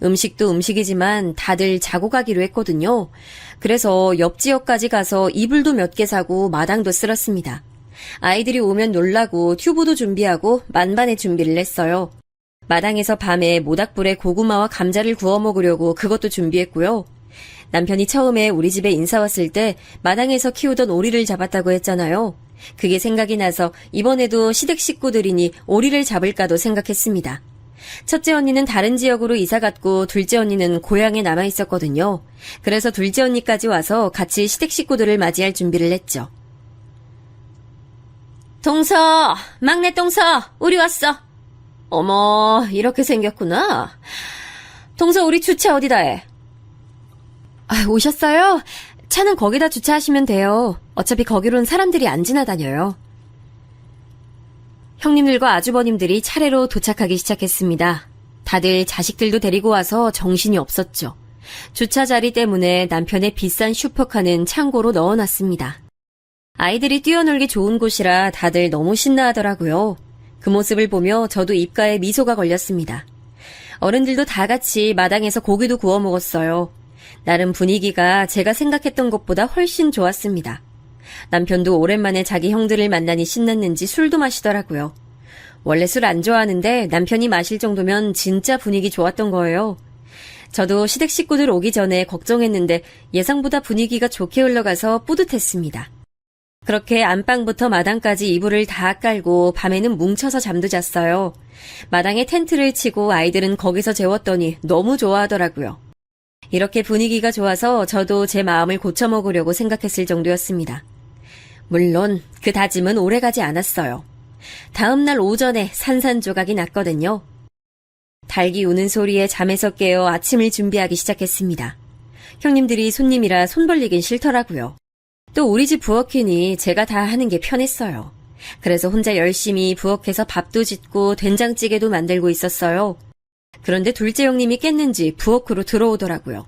B: 음식도 음식이지만 다들 자고 가기로 했거든요. 그래서 옆 지역까지 가서 이불도 몇 개 사고 마당도 쓸었습니다. 아이들이 오면 놀라고 튜브도 준비하고 만반의 준비를 했어요. 마당에서 밤에 모닥불에 고구마와 감자를 구워 먹으려고 그것도 준비했고요. 남편이 처음에 우리 집에 인사 왔을 때 마당에서 키우던 오리를 잡았다고 했잖아요. 그게 생각이 나서 이번에도 시댁 식구들이니 오리를 잡을까도 생각했습니다. 첫째 언니는 다른 지역으로 이사 갔고 둘째 언니는 고향에 남아 있었거든요. 그래서 둘째 언니까지 와서 같이 시댁 식구들을 맞이할 준비를 했죠. 동서, 막내 동서, 우리 왔어. 어머, 이렇게 생겼구나. 동서, 우리 주차 어디다 해? 오셨어요? 차는 거기다 주차하시면 돼요. 어차피 거기로는 사람들이 안 지나다녀요. 형님들과 아주버님들이 차례로 도착하기 시작했습니다. 다들 자식들도 데리고 와서 정신이 없었죠. 주차 자리 때문에 남편의 비싼 슈퍼카는 창고로 넣어놨습니다. 아이들이 뛰어놀기 좋은 곳이라 다들 너무 신나하더라고요. 그 모습을 보며 저도 입가에 미소가 걸렸습니다. 어른들도 다 같이 마당에서 고기도 구워 먹었어요. 나름 분위기가 제가 생각했던 것보다 훨씬 좋았습니다. 남편도 오랜만에 자기 형들을 만나니 신났는지 술도 마시더라고요. 원래 술 안 좋아하는데 남편이 마실 정도면 진짜 분위기 좋았던 거예요. 저도 시댁 식구들 오기 전에 걱정했는데 예상보다 분위기가 좋게 흘러가서 뿌듯했습니다. 그렇게 안방부터 마당까지 이불을 다 깔고 밤에는 뭉쳐서 잠도 잤어요. 마당에 텐트를 치고 아이들은 거기서 재웠더니 너무 좋아하더라고요. 이렇게 분위기가 좋아서 저도 제 마음을 고쳐먹으려고 생각했을 정도였습니다. 물론 그 다짐은 오래가지 않았어요. 다음날 오전에 산산조각이 났거든요. 닭이 우는 소리에 잠에서 깨어 아침을 준비하기 시작했습니다. 형님들이 손님이라 손 벌리긴 싫더라고요. 또 우리 집 부엌이니 제가 다 하는 게 편했어요. 그래서 혼자 열심히 부엌에서 밥도 짓고 된장찌개도 만들고 있었어요. 그런데 둘째 형님이 깼는지 부엌으로 들어오더라고요.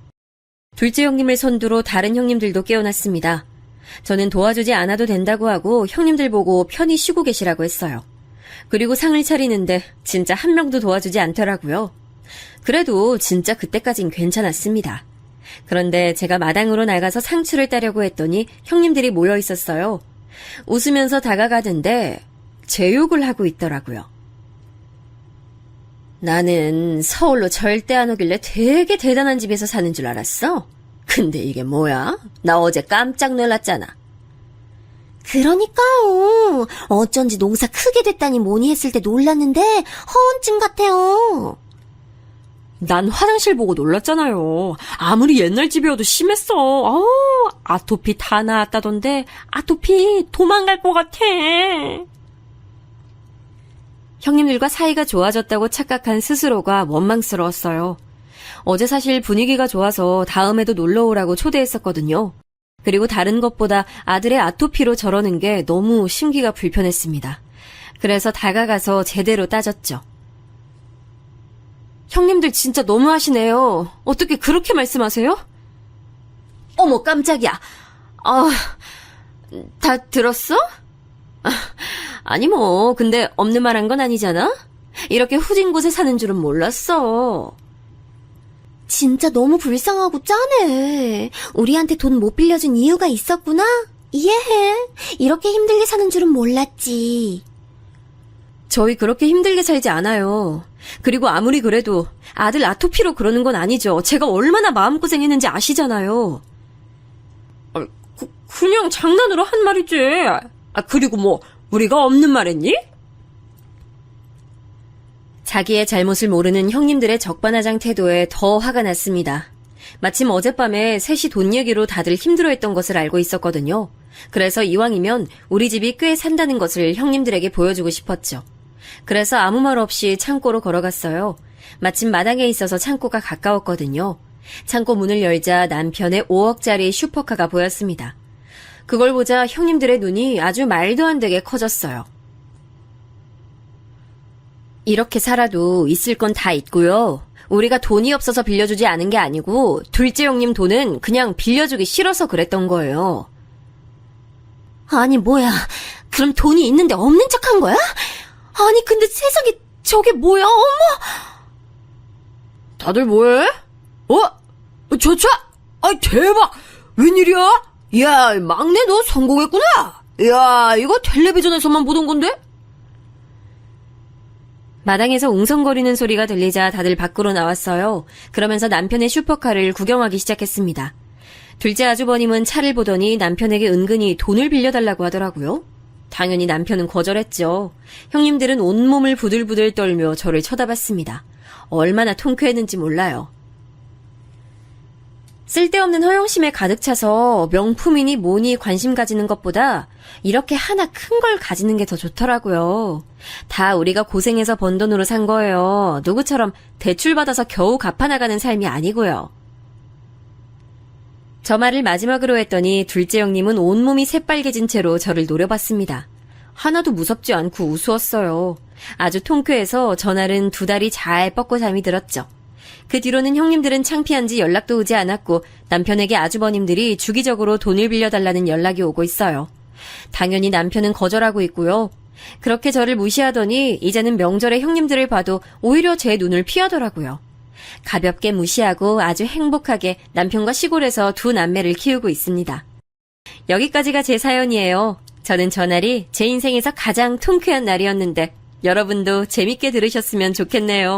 B: 둘째 형님을 선두로 다른 형님들도 깨어났습니다. 저는 도와주지 않아도 된다고 하고 형님들 보고 편히 쉬고 계시라고 했어요. 그리고 상을 차리는데 진짜 한 명도 도와주지 않더라고요. 그래도 진짜 그때까진 괜찮았습니다. 그런데 제가 마당으로 나가서 상추를 따려고 했더니 형님들이 모여 있었어요. 웃으면서 다가가던데 제 욕을 하고 있더라고요. 나는 서울로 절대 안 오길래 되게 대단한 집에서 사는 줄 알았어. 근데 이게 뭐야? 나 어제 깜짝 놀랐잖아.
C: 그러니까요. 어쩐지 농사 크게 됐다니 뭐니 했을 때 놀랐는데 허언증 같아요.
D: 난 화장실 보고 놀랐잖아요. 아무리 옛날 집이어도 심했어. 아토피 다 나았다던데 아토피 도망갈 것 같아.
B: 형님들과 사이가 좋아졌다고 착각한 스스로가 원망스러웠어요. 어제 사실 분위기가 좋아서 다음에도 놀러오라고 초대했었거든요. 그리고 다른 것보다 아들의 아토피로 저러는 게 너무 심기가 불편했습니다. 그래서 다가가서 제대로 따졌죠. 형님들 진짜 너무하시네요. 어떻게 그렇게 말씀하세요? 어머 깜짝이야. 다 들었어? 아니 뭐 근데 없는 말 한 건 아니잖아? 이렇게 후진 곳에 사는 줄은 몰랐어.
C: 진짜 너무 불쌍하고 짠해. 우리한테 돈 못 빌려준 이유가 있었구나? 이해해. 이렇게 힘들게 사는 줄은 몰랐지.
B: 저희 그렇게 힘들게 살지 않아요. 그리고 아무리 그래도 아들 아토피로 그러는 건 아니죠. 제가 얼마나 마음고생했는지 아시잖아요.
D: 그냥 장난으로 한 말이지. 그리고 뭐 우리가 없는 말 했니?
B: 자기의 잘못을 모르는 형님들의 적반하장 태도에 더 화가 났습니다. 마침 어젯밤에 셋이 돈 얘기로 다들 힘들어했던 것을 알고 있었거든요. 그래서 이왕이면 우리 집이 꽤 산다는 것을 형님들에게 보여주고 싶었죠. 그래서 아무 말 없이 창고로 걸어갔어요. 마침 마당에 있어서 창고가 가까웠거든요. 창고 문을 열자 남편의 5억짜리 슈퍼카가 보였습니다. 그걸 보자 형님들의 눈이 아주 말도 안 되게 커졌어요. 이렇게 살아도 있을 건 다 있고요. 우리가 돈이 없어서 빌려주지 않은 게 아니고 둘째 형님 돈은 그냥 빌려주기 싫어서 그랬던 거예요.
C: 아니, 뭐야. 그럼 돈이 있는데 없는 척 한 거야? 아니, 근데 세상에 저게 뭐야? 어머!
D: 다들 뭐해? 저차? 대박! 웬일이야? 야, 막내 너 성공했구나! 야, 이거 텔레비전에서만 보던 건데?
B: 마당에서 웅성거리는 소리가 들리자 다들 밖으로 나왔어요. 그러면서 남편의 슈퍼카를 구경하기 시작했습니다. 둘째 아주버님은 차를 보더니 남편에게 은근히 돈을 빌려달라고 하더라고요. 당연히 남편은 거절했죠. 형님들은 온몸을 부들부들 떨며 저를 쳐다봤습니다. 얼마나 통쾌했는지 몰라요. 쓸데없는 허영심에 가득 차서 명품이니 뭐니 관심 가지는 것보다 이렇게 하나 큰 걸 가지는 게 더 좋더라고요. 다 우리가 고생해서 번 돈으로 산 거예요. 누구처럼 대출받아서 겨우 갚아나가는 삶이 아니고요. 저 말을 마지막으로 했더니 둘째 형님은 온몸이 새빨개진 채로 저를 노려봤습니다. 하나도 무섭지 않고 우스웠어요. 아주 통쾌해서 전날은 두 다리 잘 뻗고 잠이 들었죠. 그 뒤로는 형님들은 창피한지 연락도 오지 않았고 남편에게 아주버님들이 주기적으로 돈을 빌려달라는 연락이 오고 있어요. 당연히 남편은 거절하고 있고요. 그렇게 저를 무시하더니 이제는 명절에 형님들을 봐도 오히려 제 눈을 피하더라고요. 가볍게 무시하고 아주 행복하게 남편과 시골에서 두 남매를 키우고 있습니다. 여기까지가 제 사연이에요. 저는 저날이 제 인생에서 가장 통쾌한 날이었는데 여러분도 재밌게 들으셨으면 좋겠네요.